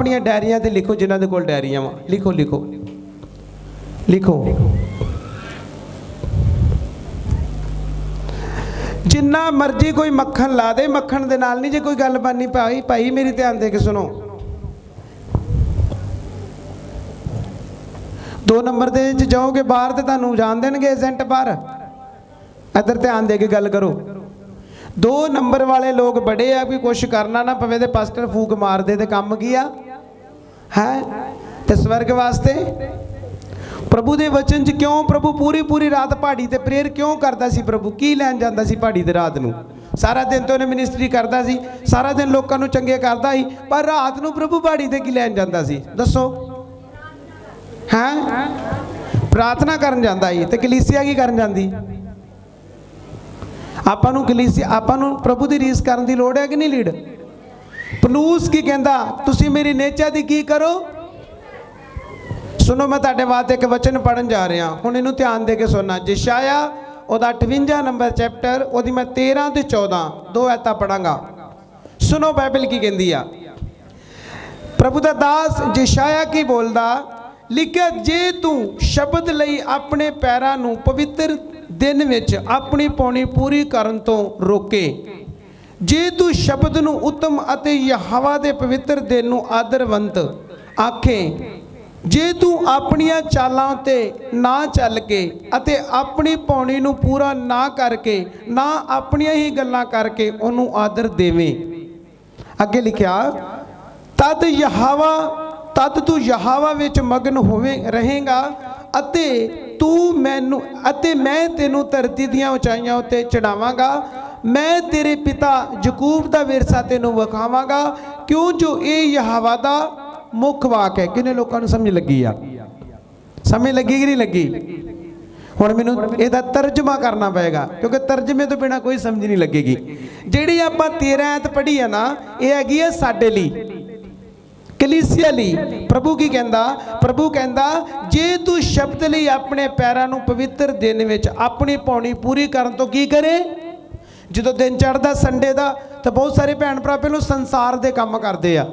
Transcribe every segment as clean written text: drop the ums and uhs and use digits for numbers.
अपनियां डायरियां ते लिखो, जिन्हां दे कोल डायरियां वा लिखो लिखो लिखो। जिन्ना मर्जी कोई मक्खन ला दे, मक्खन दे नाल नहीं जे कोई गल बननी। भाई भाई मेरी ध्यान दे के सुनो, 2 नंबर दे जाओगे बाहर तो तुहानू जान देणगे एजेंट बाहर। इधर ध्यान दे के गल करो। 2 नंबर वाले लोग बड़े आ, कोई कुछ करना ना पवे ते पास्टर फूक मार दे ते काम की आ है ते स्वर्ग वास्ते। प्रभु दे वचन च क्यों प्रभु पूरी पूरी रात पहाड़ी ते प्रेयर क्यों करता सी? प्रभु की लैन जांदा सी पहाड़ी ते रात नू? सारा दिन तो उन्हें मिनिस्ट्री करता सी, सारा दिन लोगों नू चंगे करता ही, पर रात नू प्रभु पहाड़ी ते की लैन जांदा सी? दसो हैं? प्रार्थना करन जांदा ही। ते कलीसिया की करन जांदी? आपां नू कलीसिया, आपां नू प्रभु दी रीस करन दी लोड़ है कि नहीं लीड? पलूस की कहंदा, तुसी मेरी नेचा दी की करो? सुनो, मैं तुहाडे वास्ते एक वचन पढ़न जा रहा, हुण इहनूं ध्यान दे के सुनना। यशाया ओहदा 58 नंबर चैप्टर, ओहदी मैं 13 ते 14 2 आयतां पढ़ांगा। सुनो बाइबल की कहंदी आ। प्रभु दा दास यशाया की बोलदा, लिखिया जे तू शब्द लई अपने पैरां नूं पवित्र दिन विच अपनी पौणी पूरी करन तो रोके, जे तू शब्द नूं उत्तम अते यहोवा दे पवित्र दिन नूं आदरवंत आखें, जे तू अपनियां चालां ते ना चल के अते अपनी पौणी नूं पूरा ना करके, ना अपनियां ही गल्लां करके ओनू आदर देवें। अगे लिखिया, तद यहोवा, तद तू यहोवा विच मगन होवे रहेगा अते तू मैनू, अते मैं तेनू धरती दियां उचाइयां उत्ते चढ़ावांगा। मैं तेरे पिता यकूब दा विरसा तेनू विखावांगा, क्यों जो ये यहोवा दा मुख वाक है। किन्ने लोगों को समझ लगी आ? समझ लगी कि नहीं लगी? हुण मैनू इहदा तर्जमा करना पएगा, क्योंकि तर्जमे तो बिना कोई समझ नहीं लगेगी। जिहड़ी आपां 13 आयत पढ़ी है ना, ये हैगी है साडे लई, कलीसिया लई। प्रभु की कहंदा? प्रभु कहंदा जे तू शब्द लई अपने पैरां नूं पवित्र दिन विच अपनी पौणी पूरी करन तो की करे? जदों दिन चढ़दा संडे दा, तो बहुत सारे भैन भरा पहलों संसार दे काम करदे आ।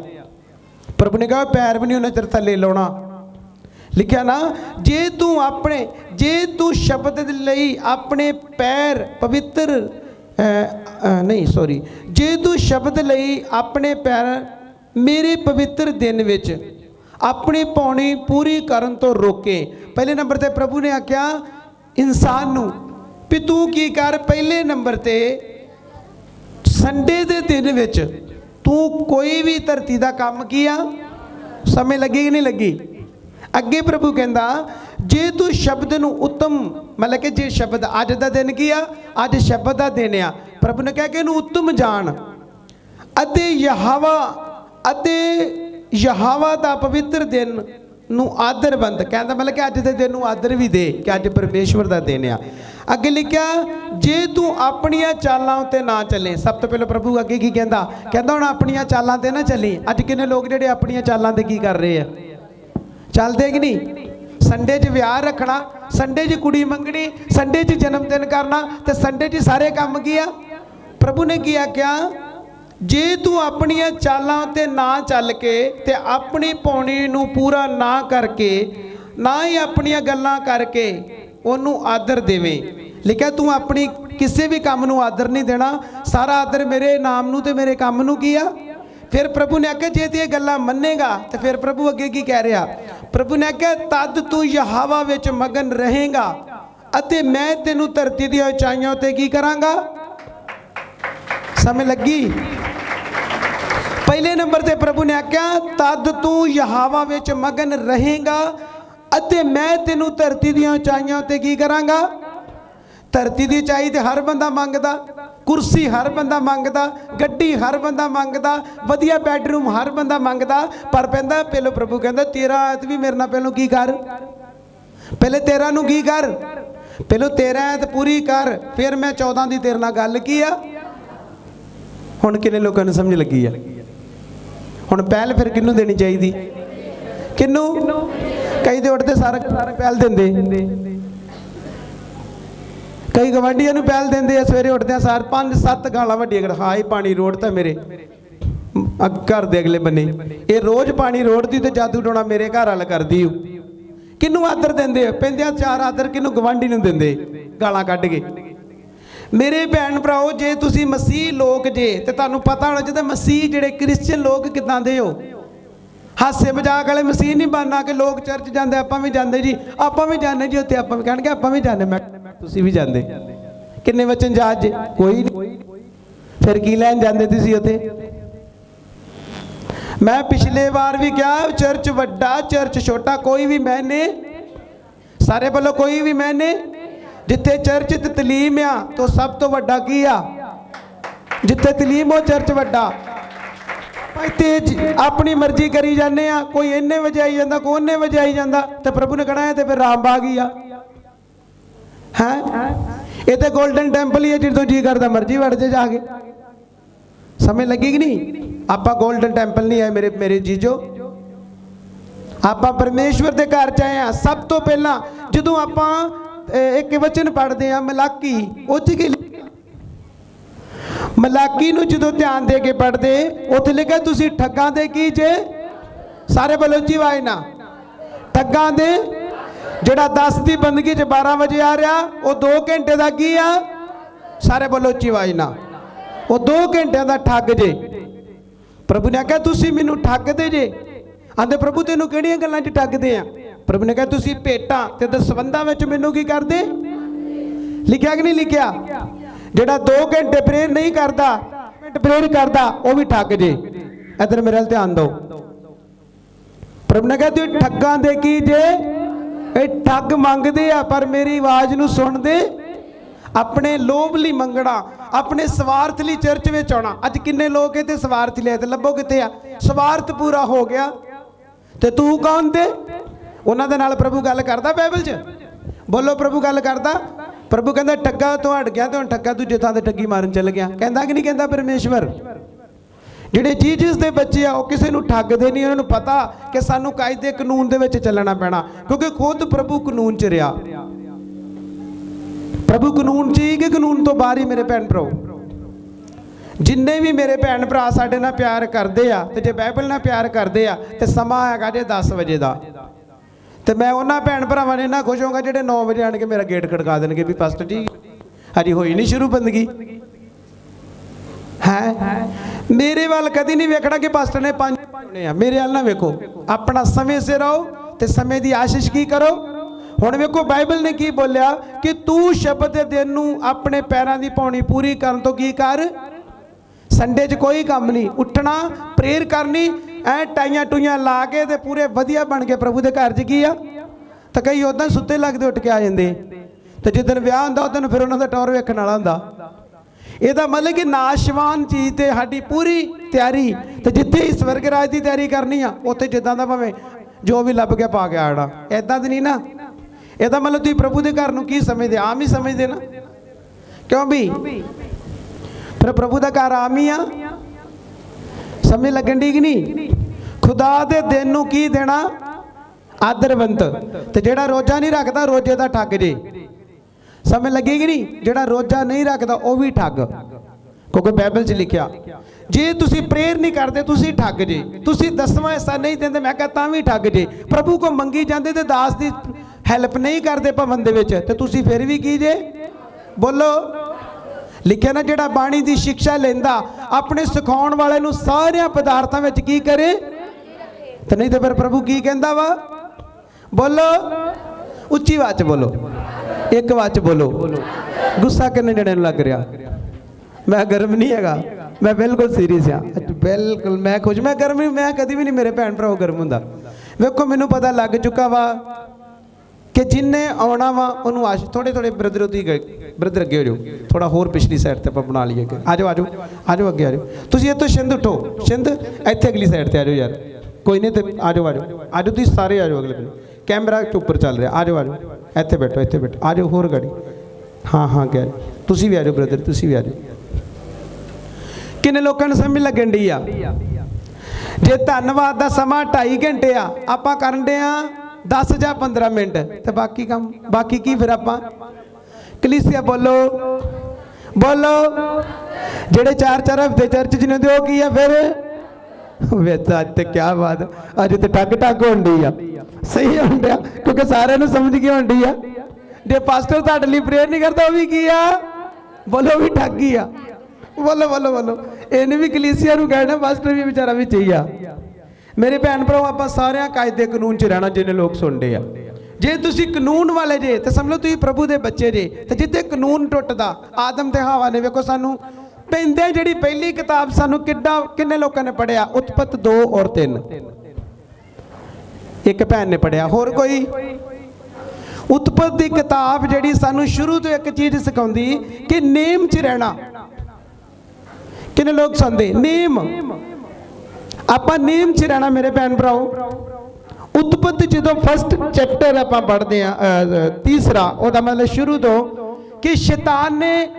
प्रभु ने कहा पैर भी नहीं उन्हें तेरे थले लाउणा। लिखिया ना, जे तू अपने, जे तू शब्द लई अपने पैर पवित्र नहीं सॉरी, जे तू शब्द लई अपने पैर मेरे पवित्र दिन विच अपनी पौणी पूरी करन तो रोके। पहले नंबर ते प्रभु ने आख्या इंसान नू भी तू की कर, पहले नंबर ते संडे दे दिन विच तू कोई भी धरती का काम किया? समय लगी कि नहीं लगी? अगे प्रभु कहता जे तू शब्द नूं उत्तम, मतलब कि जे शब्द अज का दिन किया, अज शब्द का दिन आ, प्रभु ने कहा कि इहनूं उत्तम जान अते यहोवा दा पवित्र दिन नूं आदरवंत, कहता मतलब कि अज के दिन नूं आदर भी दे कि अज परमेश्वर का दिन आ। अगे लिखा, जे तू अपनियां चालां उत्ते ना चले। सब तो पहले प्रभु अगे की कहता? कहता हुण अपनियां चालां ते ना चली। अज किन्ने लोग जिहड़े अपनियां चालां ते की कर रहे हैं? चलदे कि नहीं? संडे च विआह रखना, संडे च कुड़ी मंगनी, संडे च जन्मदिन करना, ते संडे च सारे काम किया। प्रभु ने की आख्या, जे तू अपनियां चालां उत्ते ना चल के ते अपनी पौणी नूं पूरा ना करके, ना ही अपनियां गल्लां करके ओनू आदर देवें। लिखा तू अपनी किसी भी काम नूं आदर नहीं देना, सारा आदर मेरे नाम नूं ते मेरे काम नूं किया। फिर प्रभु ने आख्या जे तू ये गल्लां मन्नेगा, तो फिर प्रभु अगे की कह रहा? प्रभु ने आख्या तद तू यहोवा विच मगन रहेगा अते मैं तेनू धरती दी उचाइयां उत्ते की करांगा? समझ लगी? पहले नंबर ते प्रभु ने आख्या तद तू यहोवा विच मगन रहेगा अते मैं तेनू धरती दी उचाइयां उत्ते की करांगा? धरती दी उचाई ते हर बंदा मंगदा, कुर्सी हर बंदा मंगदा, गड्डी हर बंदा मंगदा, वधिया बैडरूम हर बंदा मंगदा, पर कहंदा पहलो प्रभु कहंदा 13 आयत भी मेरे नाल पहलों की कर, पहले 13 नूं की कर, पहलों 13 आयत पूरी कर, फिर मैं 14 दी तेरे नाल गल की आ। हुण किन्ने लोकां नूं समझ लगी आ? हुण पहल फिर किन्नू देनी चाहिए? किन्नू? कई तो उठते सारे पहल देंदे, कई गवांढियां नूं पहल देंदे, सवेरे उठदे सार 5-7 गालां वड्डियां कर, हाय पानी रोड़ता मेरे, घर दे अगले बने ये रोज़ पानी रोड़ती तो जादू टोना मेरे घर वाल करदी हो। किनू आदर देंदे पैंदे चार आदर किनू गवांढी नूं देंदे गालां कढ के। मेरे भैन भराओ जे तुसी मसीह लोग जे ते तुहानूं पता होना चाहिए मसीह जिहड़े क्रिश्चियन लोग किदां दे हो। हासे मजाक वाले मसीह नहीं बनना कि लोग चर्च जाते आपां भी जाते जी आपां भी जाने जी उत्ते आपां भी कहणगे आपां भी जाने मैं तुसी भी जाते किन्ने वचन जात जे कोई नहीं फिर की लैन जाते तुसी उत्ते। मैं पिछले बार भी क्या चर्च वड्डा चर्च छोटा कोई भी मैंने सारे बोलो कोई भी मैंने जिथे चर्च ते तलीम आ तो सब तो वड्डा की आ जिथे तलीम हो चर्च वड्डा। तेज अपनी मर्जी करी जाने आ कोई इन्ने वजे आई जाता कोई उन्ने वजे आई जाता तो प्रभु ने कहना है तो फिर राम बाग ही आ है ये तो गोल्डन टैंपल ही है जिदों जी करता मर्जी वड़ जे जाके समय लगेगी नहीं। आप गोल्डन टैंपल नहीं है मेरे मेरे जीजो आप परमेश्वर के घर च आए हैं। सब तो पहला जो आप एक वचन पढ़ते हैं मलाकी उसे मलाकी नूं जो ध्यान दे के पढ़ते उत्थे लिखा तुसी ठग्गां दे की जे सारे बोलो जी वाई ना ठग्गां दे जेड़ा 10 की बंदगी च 12 बजे आ रहा वो 2 घंटे का की आ सारे बोलो ची वाई ना वो 2 घंटे का ठग जे। प्रभु ने कहा तुसी मैनू ठगदे जे आंदे प्रभु तेनू किहड़ियां गल्लां च ठगदे आ। प्रभु ने कहा तुसी भेटां ते दसवंधां विच मैनू की करदे लिखिया कि नहीं लिखिया जेड़ा 2 घंटे प्रेयर नहीं करता मिनट प्रेयर करता वो भी ठग जे। इधर मेरे ध्यान दो प्रभु ने कहा तू ठग्गां दे की जे ठग मंगदे आ पर मेरी आवाज नूं सुणदे अपने लोभ लई मंगना अपने स्वार्थ लई चर्च में आना। अज किन्ने लोग इहते स्वार्थ लिया तो लभो कित्थे आ स्वार्थ पूरा हो गया ते तू कौन दे उन्हां दे नाल प्रभु गल करदा बाइबल च बोलो प्रभु गल करदा। प्रभु कहता ठग्गा तो हट गया तो ठग्गा दूजे थां ते ठगी मारन चल गया कहता कि नहीं कहता परमेश्वर जिहड़े जीजस दे बच्चे आ किसी नूं ठगदे नहीं उन्हां नूं पता कि सानूं कायदे कानून दे विच चलना पैना क्योंकि खुद प्रभु कानून च रहा प्रभु कानून च ही कि कानून तो बाहर ही। मेरे भैन भराओ जिन्ने भी मेरे भैन भरा साडे नाल प्यार करदे आ ते जे बाइबल नाल प्यार करदे आ ते समा हैगा जे 10 बजे दा ते मैं उन्हां भैन भरावां ने इन्ना खुश होऊंगा जिहड़े 9 बजे आण के मेरा गेट खड़का देणगे भी पास्टर जी हजी होई नहीं शुरू बंदगी है। मेरे वाल कदी नहीं वेखना कि पास्टर ने 5 होने आ मेरे वाल ना वेखो अपना समय से रहो ते समय की आशीष की करो। हुण वेखो बाइबल ने की बोलिया कि तू शब्द दे दिन नूं अपने पैरां दी पौणी पूरी करन तो की कर संडे च कोई काम नहीं उठना प्रेयर करनी ऐ टाइयां टूइयां ला के ते पूरे वधिया बन के प्रभु के घर च की आ तो कई उदां सुत्ते लगदे उठ के आ जांदे ते जिद्दन विआह हुंदा उद्दन फिर उन्हां दा टौर वेखण वाला हुंदा। ਇਹਦਾ मतलब कि नाशवान चीज़ तो साड़ी पूरी तैयारी तो जिथे ही स्वर्ग राज की तैयारी करनी आ उत्थे जिद्दां दा भावें जो भी लभ के पा के आना इदां तो नहीं ना। ਇਹਦਾ मतलब तुसीं प्रभु के घर नूं की समझदे आम ही समझदे ना क्यों भी फिर प्रभु का घर आम ही आ समझ लगन दी कि नहीं। खुदा दे दिन नूं की देना आदरवंत ते जेड़ा रोजा नहीं रखता रोजे का ठग जे समझ लगेगी नहीं जेड़ा रोजा नहीं रखता वह भी ठग क्योंकि बाइबल च लिखिया जे तुसी प्रेयर नहीं करते तुसी ठग जे तुसी 10वां हिस्सा नहीं देंदे मैं कहता भी ठग जे प्रभु को मंगी जाते तो दास की हैल्प नहीं करते भवन दे विच ते तुसी फिर भी की जे बोलो लिखिया ना जेड़ा बाणी की शिक्षा लेंदा अपने सिखाउण वाले नूं सारियां पदार्थां विच की करे तो नहीं तो फिर प्रभु की कहंदा वा बोलो उच्ची आवाज़ बोलो एक आवाज़ बोलो गुस्सा किन्ने जणे नूं लग रहा मैं गर्म नहीं हैगा मैं बिल्कुल सीरीयस हाँ बिल्कुल मैं खुश मैं गर्म नहीं मैं कभी भी नहीं मेरे भैन भरा गर्म हुंदा। वेखो मैनूं पता लग चुका वा कि जिन्हें आना वा उन्होंने आश थोड़े थोड़े ब्रदर ब्रदर अगे हो जाओ थोड़ा होर पिछली साइड से आप बना लीए आ जाओ आ जाओ आ जाओ अगे आ जाओ तुसीं इत्थों छिंद उठो छिंद इत्थे अगली साइड से आ जाओ यार कोई नहीं तो आ जाओ आ जाओ आ जाओ तुसीं सारे आ जाओ अगले कैमरा उपर चल रहा आ जाओ इत्थे बैठो आ जाओ होर गाड़ी हाँ हाँ क्या तुसीं भी आ जाओ ब्रदर तुसीं भी आ जाओ। किन्ने लोगों को समझ लगन डी आ जे धन्नवाद का समा 2.5 घंटे आ आपां करन डे आ 10 या 15 मिनट तो बाकी काम बाकी की फिर आपां कलीसिया बोलो बोलो जेड़े 4-4 हफ्ते चर्च च नहीं की है फिर ਵਿੱਚ ਅੱਜ ਤੇ ਕੀ ਬਾਤ, ਅੱਜ ਤੇ ਟੱਗ ਟੱਗ ਹੋਣ ਡਈ ਆ। ਸਹੀ ਹੋਣ ਡਿਆ ਕਿਉਂਕਿ ਸਾਰਿਆਂ ਨੂੰ ਸਮਝ ਕੇ ਹੋਣ ਡਈ ਆ। ਜੇ ਪਾਸਟਰ ਤੁਹਾਡੇ ਲਈ ਪ੍ਰੇਅਰ ਨਹੀਂ ਕਰਦਾ ਉਹ ਵੀ ਕੀ ਆ, ਬੋਲੋ ਵੀ ਠੱਗ ਹੀ ਆ। ਬੋਲੋ ਬੋਲੋ ਬੋਲੋ। ਇਹਨੇ ਵੀ ਕਲੀਸਿਆ ਨੂੰ ਕਹਿਣਾ ਪਾਸਟਰ ਵੀ ਵਿਚਾਰਾ ਵਿੱਚ ਹੀ ਆ। ਮੇਰੇ ਭੈਣ ਭਰਾਓ, ਆਪਾਂ ਸਾਰਿਆਂ ਕਾਇਦੇ ਕਾਨੂੰਨ 'ਚ ਰਹਿਣਾ ਜਿਹਨੇ ਲੋਕ ਸੁਣਦੇ ਆ। ਜੇ ਤੁਸੀਂ ਕਾਨੂੰਨ ਵਾਲੇ ਜੇ ਤੇ ਸਮਝ ਲਓ ਤੁਸੀਂ ਪ੍ਰਭੂ ਦੇ ਬੱਚੇ ਜੇ। ਤੇ ਜਿੱਥੇ ਕਾਨੂੰਨ ਟੁੱਟਦਾ, ਆਦਮ ਤੇ ਹਵਾ ਨੇ ਵੇਖੋ ਸਾਨੂੰ ਪੈਂਦੇ ਜਿਹੜੀ ਪਹਿਲੀ ਕਿਤਾਬ ਸਾਨੂੰ ਕਿੰਨੇ ਲੋਕਾਂ ਨੇ ਪੜਿਆ, ਉਤਪਤ 2 ਔਰ 3। ਇੱਕ ਭੈਣ ਨੇ ਪੜਿਆ, ਹੋਰ ਕੋਈ? ਉਤਪਤ ਦੀ ਕਿਤਾਬ ਜਿਹੜੀ ਸਾਨੂੰ ਸ਼ੁਰੂ ਤੋਂ ਇੱਕ ਚੀਜ਼ ਸਿਖਾਉਂਦੀ ਕਿ ਨੇਮ 'ਚ ਰਹਿਣਾ। ਕਿੰਨੇ ਲੋਕ ਸੁਣਦੇ ਨੇਮ? ਆਪਾਂ ਨੇਮ 'ਚ ਰਹਿਣਾ ਮੇਰੇ ਭੈਣ ਭਰਾਓ। ਉਤਪਤ ਜਦੋਂ ਫਸਟ ਚੈਪਟਰ ਆਪਾਂ ਪੜ੍ਹਦੇ ਆ, ਤੀਸਰਾ, ਉਹਦਾ ਮਤਲਬ ਸ਼ੁਰੂ ਤੋਂ ਕਿ ਸ਼ੈਤਾਨ ਨੇ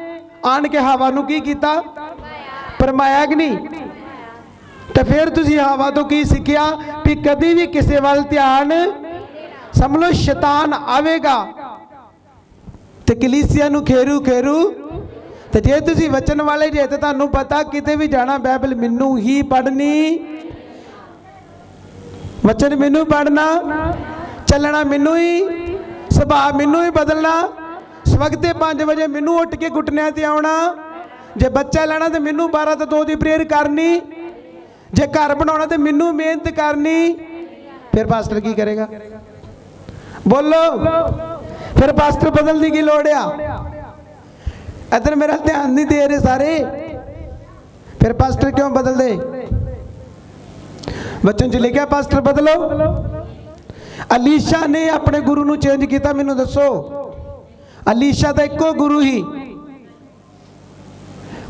ਆਣ ਕੇ ਹਵਾ ਨੂੰ ਕੀ ਕੀਤਾ? ਪਰਮਾਇਆ ਕਿ ਨਹੀਂ? ਤੇ ਫਿਰ ਤੁਸੀਂ ਹਵਾ ਤੋਂ ਕੀ ਸਿੱਖਿਆ? ਵੀ ਕਦੀ ਵੀ ਕਿਸੇ ਵੱਲ ਧਿਆਨ, ਸਮਝ ਲਓ ਸ਼ੈਤਾਨ ਆਵੇਗਾ ਤੇ ਕਲੀਸਿਆ ਨੂੰ ਖੇਰੂ ਖੇਰੂ। ਤੇ ਜੇ ਤੁਸੀਂ ਵਚਨ ਵਾਲੇ ਜੇ ਤੇ ਤੁਹਾਨੂੰ ਪਤਾ ਕਿਤੇ ਵੀ ਜਾਣਾ ਬਾਈਬਲ ਮੈਨੂੰ ਹੀ ਪੜ੍ਹਨੀ, ਵਚਨ ਮੈਨੂੰ ਪੜ੍ਹਨਾ, ਚੱਲਣਾ ਮੈਨੂੰ ਹੀ, ਸੁਭਾਅ ਮੈਨੂੰ ਹੀ ਬਦਲਣਾ, ਸਵਖਤੇ 5 ਵਜੇ ਮੈਨੂੰ ਉੱਠ ਕੇ ਘੁਟਨਿਆਂ ਤੇ ਆਉਣਾ, ਜੇ ਬੱਚਾ ਲੈਣਾ ਤੇ ਮੈਨੂੰ 12 ਤੋਂ 2 ਦੀ ਪ੍ਰੇਅਰ ਕਰਨੀ, ਜੇ ਘਰ ਬਣਾਉਣਾ ਤੇ ਮੈਨੂੰ ਮਿਹਨਤ ਕਰਨੀ। ਫਿਰ ਪਾਸਟਰ ਕੀ ਕਰੇਗਾ? ਬੋਲੋ। ਫਿਰ ਪਾਸਟਰ ਬਦਲਣ ਦੀ ਕੀ ਲੋੜ ਆ? ਇੱਧਰ ਮੇਰਾ ਧਿਆਨ ਨਹੀਂ ਦੇ ਰਹੇ ਸਾਰੇ। ਫਿਰ ਪਾਸਟਰ ਕਿਉਂ ਬਦਲਦੇ? ਵਚਨ 'ਚ ਲਿਖਿਆ ਪਾਸਟਰ ਬਦਲੋ। ਅਲੀਸ਼ਾ ਨੇ ਆਪਣੇ ਗੁਰੂ ਨੂੰ ਚੇਂਜ ਕੀਤਾ? ਮੈਨੂੰ ਦੱਸੋ। ਅਲੀਸ਼ਾ ਦਾ ਇੱਕੋ ਗੁਰੂ ਹੀ।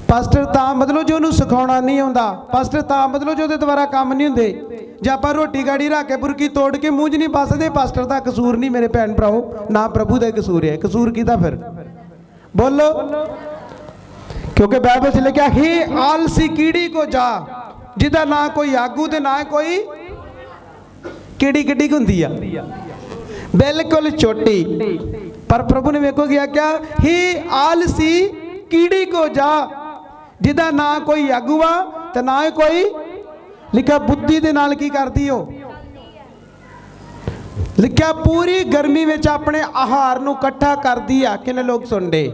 ਪਾਸਟਰ ਤਾਂ ਬਦਲੋ ਜੋ ਉਹਨੂੰ ਸਿਖਾਉਣਾ ਨਹੀਂ ਆਉਂਦਾ। ਪਾਸਟਰ ਤਾਂ ਬਦਲੋ ਜੋ ਉਹਦੇ ਦੁਆਰਾ ਕੰਮ ਨਹੀਂ ਹੁੰਦੇ। ਜੇ ਆਪਾਂ ਰੋਟੀ ਗਾੜੀ ਰੱਖ ਕੇ ਬੁਰਕੀ ਤੋੜ ਕੇ ਮੂੰਹ 'ਚ ਨਹੀਂ ਫਸਦੇ, ਪਾਸਟਰ ਦਾ ਕਸੂਰ ਨਹੀਂ ਮੇਰੇ ਭੈਣ ਭਰਾਓ, ਨਾ ਪ੍ਰਭੂ ਦਾ ਕਸੂਰ ਹੈ। ਕਸੂਰ ਕਿਹਦਾ ਫਿਰ? ਬੋਲੋ। ਕਿਉਂਕਿ ਬਾਈਬਲ 'ਚ ਲਿਖਿਆ ਹੀ ਆਲਸੀ ਕੀੜੀ ਕੋ ਜਾ, ਜਿਹਦਾ ਨਾ ਕੋਈ ਆਗੂ ਤੇ ਨਾ ਕੋਈ। ਕੀੜੀ ਕਿੱਡੀ ਹੁੰਦੀ ਆ? ਬਿਲਕੁਲ ਛੋਟੀ। ਪਰ ਪ੍ਰਭੂ ਨੇ ਵੇਖੋ ਗਿਆ ਕਿਆ? ਹੀ ਆਲਸੀ ਕੀੜੀ ਕੋ ਜਾ, ਜਿਹਦਾ ਨਾ ਕੋਈ ਆਗੂ ਆ ਤੇ ਨਾ ਹੀ ਕੋਈ। ਲਿਖਿਆ ਬੁੱਧੀ ਦੇ ਨਾਲ ਕੀ ਕਰਦੀ ਉਹ? ਲਿਖਿਆ ਪੂਰੀ ਗਰਮੀ ਵਿੱਚ ਆਪਣੇ ਆਹਾਰ ਨੂੰ ਇਕੱਠਾ ਕਰਦੀ ਆ। ਕਿੰਨੇ ਲੋਕ ਸੁਣਦੇ?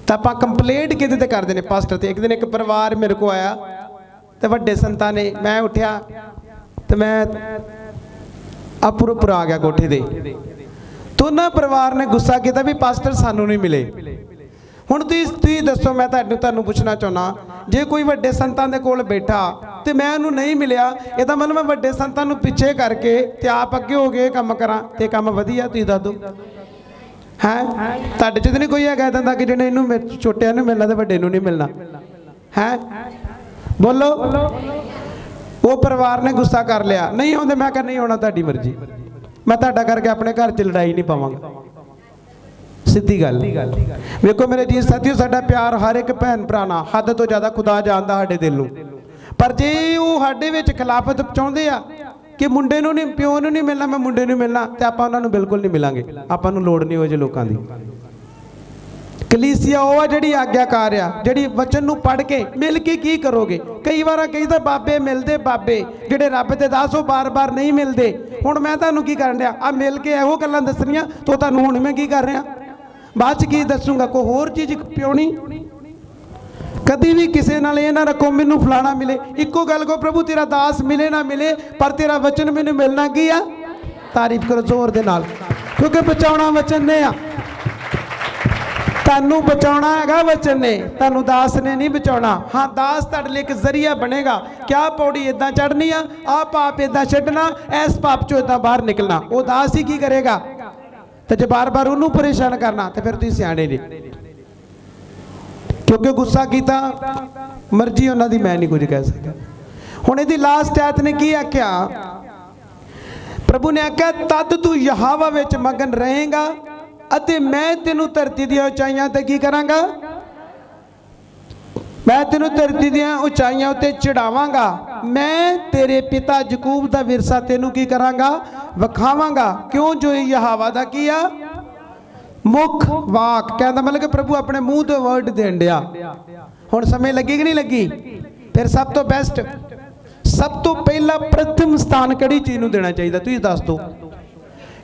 ਤਾਂ ਆਪਾਂ ਕੰਪਲੇਂਟ ਕਿਹਦੇ ਤੇ ਕਰਦੇ ਨੇ? ਪਾਸਟਰ ਤੇ। ਇੱਕ ਦਿਨ ਇੱਕ ਪਰਿਵਾਰ ਮੇਰੇ ਕੋ ਆਇਆ ਤੇ ਵੱਡੇ ਸੰਤਾਂ ਨੇ, ਮੈਂ ਉੱਠਿਆ ਤੇ ਮੈਂ ਆਪੂਰ ਆ ਗਿਆ ਕੋਠੇ ਦੇ। ਦੋਨਾਂ ਪਰਿਵਾਰ ਨੇ ਗੁੱਸਾ ਕੀਤਾ ਵੀ ਪਾਸਟਰ ਸਾਨੂੰ ਨਹੀਂ ਮਿਲੇ। ਹੁਣ ਤੁਸੀਂ ਦੱਸੋ, ਮੈਂ ਤੁਹਾਨੂੰ ਪੁੱਛਣਾ ਚਾਹੁੰਦਾ, ਜੇ ਕੋਈ ਵੱਡੇ ਸੰਤਾਂ ਦੇ ਕੋਲ ਬੈਠਾ ਤੇ ਮੈਂ ਉਹਨੂੰ ਨਹੀਂ ਮਿਲਿਆ, ਇਹਦਾ ਮਤਲਬ ਮੈਂ ਵੱਡੇ ਸੰਤਾਂ ਨੂੰ ਪਿੱਛੇ ਕਰਕੇ ਤੇ ਆਪ ਅੱਗੇ ਹੋ ਗਏ ਕੰਮ ਕਰਾਂ ਤੇ ਕੰਮ ਵਧੀਆ? ਤੁਸੀਂ ਦੱਸ ਦਿਓ। ਹੈ ਤੁਹਾਡੇ 'ਚ ਤਾਂ ਨਹੀਂ ਕੋਈ ਹੈਗਾ ਇੱਦਾਂ ਦਾ ਕਿ ਜਿਹਨੇ ਇਹਨੂੰ ਛੋਟਿਆਂ ਨੂੰ ਮਿਲਣਾ ਤੇ ਵੱਡੇ ਨੂੰ ਨਹੀਂ ਮਿਲਣਾ? ਹੈ ਬੋਲੋ। ਉਹ ਪਰਿਵਾਰ ਨੇ ਗੁੱਸਾ ਕਰ ਲਿਆ, ਨਹੀਂ ਆਉਂਦੇ। ਮੈਂ ਕਿਹਾ ਨਹੀਂ ਆਉਣਾ, ਤੁਹਾਡੀ ਮਰਜ਼ੀ। ਮੈਂ ਤੁਹਾਡਾ ਕਰਕੇ ਆਪਣੇ ਘਰ 'ਚ ਲੜਾਈ ਨਹੀਂ ਪਾਵਾਂਗਾ। ਸਿੱਧੀ ਗੱਲ। ਵੇਖੋ ਮੇਰੇ ਜੀ ਸਾਥੀਓ, ਸਾਡਾ ਪਿਆਰ ਹਰ ਇੱਕ ਭੈਣ ਭਰਾ ਨਾਲ ਹੱਦ ਤੋਂ ਜ਼ਿਆਦਾ ਖੁਦਾ ਜਾਣਦਾ ਸਾਡੇ ਦਿਲ ਨੂੰ। ਪਰ ਜੇ ਉਹ ਸਾਡੇ ਵਿੱਚ ਖਿਲਾਫਤ ਚਾਹੁੰਦੇ ਆ ਕਿ ਮੁੰਡੇ ਨੂੰ ਨਹੀਂ, ਪਿਓ ਨੂੰ ਨਹੀਂ ਮਿਲਣਾ, ਮੈਂ ਮੁੰਡੇ ਨੂੰ ਮਿਲਣਾ, ਤੇ ਆਪਾਂ ਉਹਨਾਂ ਨੂੰ ਬਿਲਕੁਲ ਨਹੀਂ ਮਿਲਾਂਗੇ। ਆਪਾਂ ਨੂੰ ਲੋੜ ਨਹੀਂ ਹੋ ਜੇ ਲੋਕਾਂ ਦੀ। ਕਲੀਸਿਆ ਉਹ ਆ ਜਿਹੜੀ ਆਗਿਆਕਾਰ ਆ, ਜਿਹੜੀ ਵਚਨ ਨੂੰ ਪੜ੍ਹ ਕੇ ਮਿਲ ਕੇ ਕੀ ਕਰੋਗੇ? ਕਈ ਵਾਰ ਕਹੀਦਾ ਬਾਬੇ ਮਿਲਦੇ, ਬਾਬੇ ਜਿਹੜੇ ਰੱਬ ਦੇ ਦਾਸ ਉਹ ਬਾਰ-ਬਾਰ ਨਹੀਂ ਮਿਲਦੇ। ਹੁਣ ਮੈਂ ਤੁਹਾਨੂੰ ਕੀ ਕਰਨ ਡਿਆ? ਆ ਮਿਲ ਕੇ ਇਹੋ ਗੱਲਾਂ ਦੱਸਣੀਆਂ ਤੋਂ ਤੁਹਾਨੂੰ ਹੁਣ ਮੈਂ ਕੀ ਕਰ ਰਿਹਾ? ਬਾਅਦ 'ਚ ਕੀ ਦੱਸੂਗਾ? ਕੋਈ ਹੋਰ ਚੀਜ਼ ਪਿਉਣੀ। ਕਦੀ ਵੀ ਕਿਸੇ ਨਾਲ ਇਹ ਨਾ ਰੱਖੋ ਮੈਨੂੰ ਫਲਾਣਾ ਮਿਲੇ। ਇੱਕੋ ਗੱਲ ਕੋ, ਪ੍ਰਭੂ ਤੇਰਾ ਦਾਸ ਮਿਲੇ ਨਾ ਮਿਲੇ, ਪਰ ਤੇਰਾ ਵਚਨ ਮੈਨੂੰ ਮਿਲਣਾ ਕੀ ਆ? ਤਾਰੀਫ ਕਰੋ ਜ਼ੋਰ ਦੇ ਨਾਲ, ਕਿਉਂਕਿ ਬਚਾਉਣਾ ਵਚਨ ਨੇ ਆ। ਤੁਹਾਨੂੰ ਬਚਾਉਣਾ ਹੈਗਾ ਵਚਨ ਨੇ, ਤੁਹਾਨੂੰ ਦਾਸ ਨੇ ਨਹੀਂ ਬਚਾਉਣਾ। ਹਾਂ, ਦਾਸ ਤੁਹਾਡੇ ਲਈ ਇੱਕ ਜ਼ਰੀਆ ਬਣੇਗਾ। ਕਿਆ ਪੌੜੀ ਇਦਾਂ ਚੜ੍ਹਨੀ ਆ, ਆਹ ਪਾਪ ਇਦਾਂ ਛੱਡਣਾ, ਇਸ ਪਾਪ 'ਚੋਂ ਇਦਾਂ ਬਾਹਰ ਨਿਕਲਣਾ। ਉਹ ਦਾਸ ਹੀ ਕੀ ਕਰੇਗਾ? ਤੇ ਜੇ ਬਾਰ-ਬਾਰ ਉਹਨੂੰ ਪਰੇਸ਼ਾਨ ਕਰਨਾ ਤੇ ਫਿਰ ਤੁਸੀਂ ਸਿਆਣੇ ਜੀ। ਕਿਉਂਕਿ ਗੁੱਸਾ ਕੀਤਾ, ਮਰਜ਼ੀ ਉਹਨਾਂ ਦੀ, ਮੈਂ ਨਹੀਂ ਕੁਝ ਕਹਿ ਸਕਦਾ। ਹੁਣ ਇਹਦੀ ਲਾਸਟ ਐਤ ਨੇ ਕੀ ਆਖਿਆ? ਪ੍ਰਭੂ ਨੇ ਆਖਿਆ ਤਦ ਤੂੰ ਯਹਾਵਾ ਵਿੱਚ ਮਗਨ ਰਹੇਗਾ ਅਤੇ ਮੈਂ ਤੈਨੂੰ ਧਰਤੀ ਦੀਆਂ ਉਚਾਈਆਂ ਤੇ ਕੀ ਕਰਾਂਗਾ? ਮੈਂ ਤੈਨੂੰ ਧਰਤੀ ਦੀਆਂ ਉਚਾਈਆਂ ਉੱਤੇ ਚੜਾਵਾਂਗਾ। ਮੈਂ ਤੇਰੇ ਪਿਤਾ ਯਕੂਬ ਦਾ ਵਿਰਸਾ ਤੈਨੂੰ ਕੀ ਕਰਾਂਗਾ? ਵਿਖਾਵਾਂਗਾ। ਕਿਉਂ? ਜੋ ਯਹਾਵਾ ਦਾ ਕੀ ਆ? ਮੁੱਖ ਵਾਕ। ਕਹਿੰਦਾ ਮਤਲਬ ਕਿ ਪ੍ਰਭੂ ਆਪਣੇ ਮੂੰਹ ਤੋਂ ਵਰਡ ਦੇਣ ਡਿਆ। ਹੁਣ ਸਮੇਂ ਲੱਗੀ ਕਿ ਨਹੀਂ ਲੱਗੀ? ਫਿਰ ਸਭ ਤੋਂ ਬੈਸਟ, सब तो पहला प्रथम स्थान किहड़ी चीज़ नूं देना चाहिए? तुसीं दस दो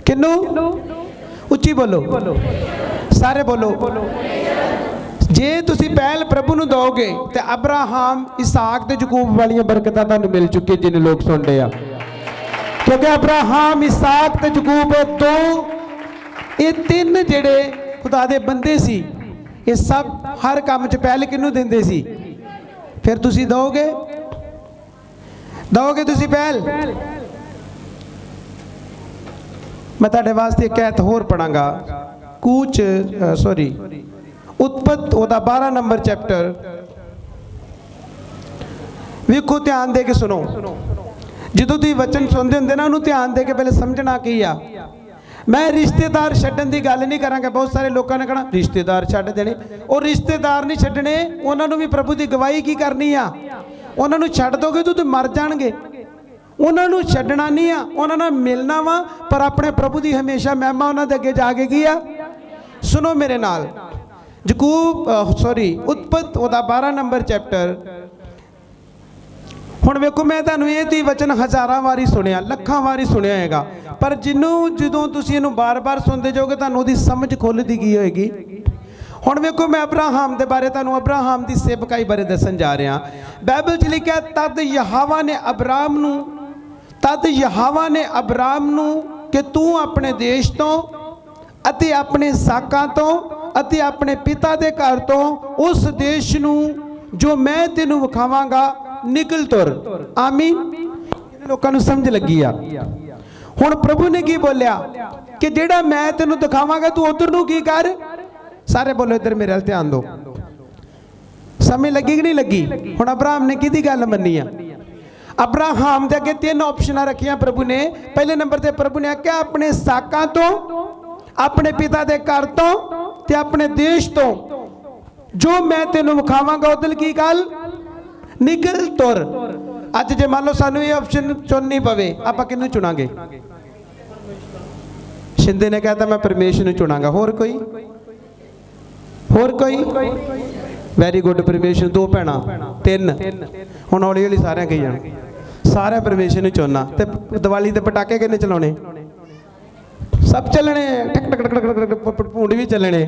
किनू? उच्ची बोलो, सारे बोलो। जे तुसी पहल प्रभु नूं दोगे तो अब्राहम इसहाक ते याकूब वालियां बरकतां तुहानूं मिल चुकी जिन्हें लोग सुन रहे हैं, क्योंकि अब्राहम इसहाक ते याकूब दो ये तीन जेड़े खुदा दे बंदे सी, ये सब हर काम च पहल किनू दिंदे सी? फिर तुसी दोगे तुसी पहल? मैं तुहाडे वास्ते एक ऐत होर पढ़ांगा, कूच सॉरी उत्पत्त ओदा 12 नंबर चैप्टर, वेखो ध्यान दे के सुनो। जो तुम वचन सुनते होंगे ना, उन्होंने ध्यान दे के पहले समझना की आ। मैं रिश्तेदार छड्डण की गल नहीं करांगा। बहुत सारे लोगों ने कहना रिश्तेदार छड्ड देने, और रिश्तेदार नहीं छड्डने, उन्होंने भी प्रभु की गवाही की करनी आ। उन्होंने छड्ड दोगे तो मर जाणगे, उन्होंने छड्डना नहीं आ, उन्होंने मिलना वा, पर अपने प्रभु की हमेशा महिमा उन्होंने अगे जाके की आ। सुनो मेरे नाल, याकूब सॉरी उत्पत्त ओदा 12 नंबर चैप्टर। हुण वेखो, मैं तुहानूं ये ती वचन हज़ारां वारी सुनिया, लखां वारी सुनिया होएगा, पर जदों तुसीं इहनूं बार बार सुनते जाओगे तुहानूं उहदी समझ खुलदी की होएगी। हुण वेखो, मैं अब्राहम दे बारे तुहानूं अब्राहम दी सेवकाई बारे दस्सण जा रहा। बाइबल च लिखिआ, तद यहोवा ने अब्राहम नूं कि तू अपने देश तो अते अपने साकां तो अते अपने पिता दे घर तो उस देश नूं जो मैं तेनू विखावांगा निकल तुर। आमीन। लोकां नूं समझ लगी आ। हुण प्रभु ने की बोलिया कि जेड़ा मैं तेनू दिखावांगा तू उधर नूं की कर। सारे बोलो इधर मेरे अल ध्यान दो। समय लगी कि नहीं लगी? हुण अब्राहम ने किहदी गल मन्नी आ? अब्राहम दे अगे 3 ऑप्शन रखियां प्रभु ने। पहले नंबर ते प्रभु ने आख्या अपने साकां तो, अपने पिता दे घर तो ते अपने देश तो जो मैं तेनू विखावांगा उधर की गल निकल तुर। अज जे मान लो सानू ये ऑप्शन चुननी पवे, आपां किहनूं चुनांगे? शिंदे ने कहता मैं परमेश्वर नूं चुनांगा। होर कोई? वेरी गुड, परमेश्वर। 2 भैणां 3 हुण हौली हौली सारे कही जाण, सारे परमेश्वर नूं चुनना। ते दिवाली ते पटाके किन्ने चलाउणे? सब चलने, टक टक टक टक टक भूंड भी चलने।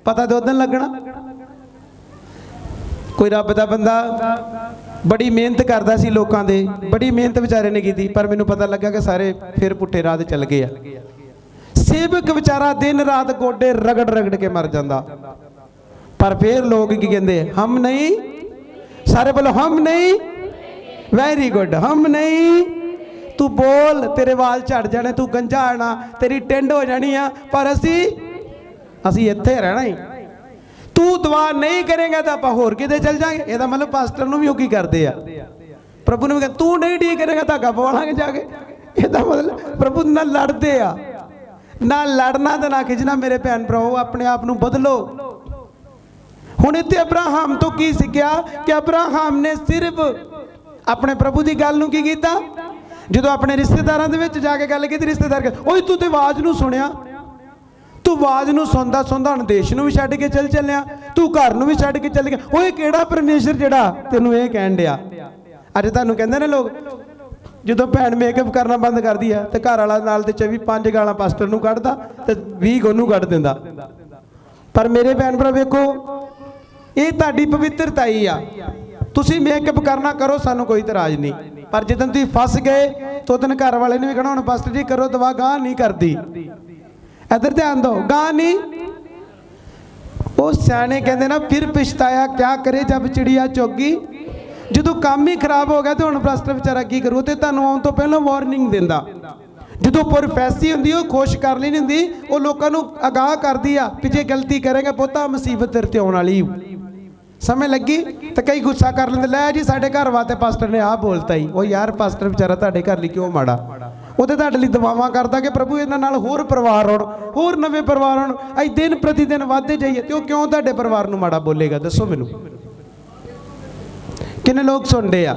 पता तो उदन लगना। कोई रब दा बंदा बड़ी मेहनत करता सी लोगों दे, बड़ी मेहनत बेचारे ने की, पर मैनू पता लगा कि सारे फिर पुट्ठे राह चल गए आ। सेवक बेचारा दिन रात गोडे रगड़ रगड़ के मर जाता, पर फिर लोग की कहते हम नहीं। सारे बोलो हम नहीं। वेरी गुड, हम नहीं। तू बोल, तेरे वाल झड़ जाने, तू गंजा आना, तेरी टिंड हो जानी आ, पर असी इत्थे रहना ही। तू दुआ नहीं करेगा तो आप होर किते चल जाएंगे। ਇਹਦਾ मतलब पास्टर ਨੂੰ भी ਉਹ ਕੀ ਕਰਦੇ ਆ? प्रभु ने कहा तू नहीं ठीक करेगा धागा पवालांगे जाके। ਇਹਦਾ मतलब प्रभु नाल लड़ते आ। ना लड़ना तो ना खिंचना। मेरे भैन भराओ, अपने आप ਨੂੰ बदलो। हुण इत्थे अब्राहम तो की सिक्ख्या कि अब्राहम ने सिर्फ अपने प्रभु की गल नूं की कीता। जो अपने रिश्तेदारों के विच जाके गल की, रिश्तेदार ओए तू तो आवाज़ नूं सुनिया, तू आवाज़ नूं सुनदा सुनदा हुण देश नूं भी छड्ड के चल चलिया, तू घर नूं भी छड्ड के चल गया। ओए किहड़ा परमेश्वर जिहड़ा तैनूं इह कहण दिया? अज तुहानूं कहंदे ने लोग, जो भैन मेकअप करना बंद कर दी है तो घर वाला नाल ते 24-5 गालां पास्टर नूं कढदा ते 20 ओनूं कढ दिंदा। पर मेरे भैन भरा वेखो, ये तुहाडी पवित्रता ही आ। तुसीं मेकअप करना करो, सानूं कोई इतराज़ नहीं, पर जिद्दन तुसीं फस गए तो उदन घर वाले ने भी कहना हुण पास्टर जी करो दवा, गाह नहीं करदी। इधर ध्यान दो, गाह नहीं। वो सियाने कहते ना, फिर पछताया क्या करे जब चिड़िया चुगी। जो काम ही खराब हो गया तो हुण पास्टर बेचारा की करू? तो तुहानूं आउण तो पहलों वार्निंग दिंदा। जो प्रोफैसी होंदी वो खुश कर ली नहीं होंदी, वो लोगों को आगाह करती आ कि जे गलती करेगा पुत्ता मुसीबत तेरे ते आउण वाली। समय लगी तो कई गुस्सा कर लेंदे, लै जी साडे घर वास्ते पास्टर ने आ बोलता ही। वो यार पास्टर बेचारा तुहाडे घर लई क्यों माड़ा? वो तो तुहाडे लई दुआवां करदा कि प्रभु इन्हां नाल होर परिवार होण, होर नवे परिवार होण, असीं दिन प्रति दिन वधदे जाइए। तो क्यों तुहाडे परिवार नूं माड़ा बोलेगा? दसो मैनूं। किन्ने लोग सुनदे आ?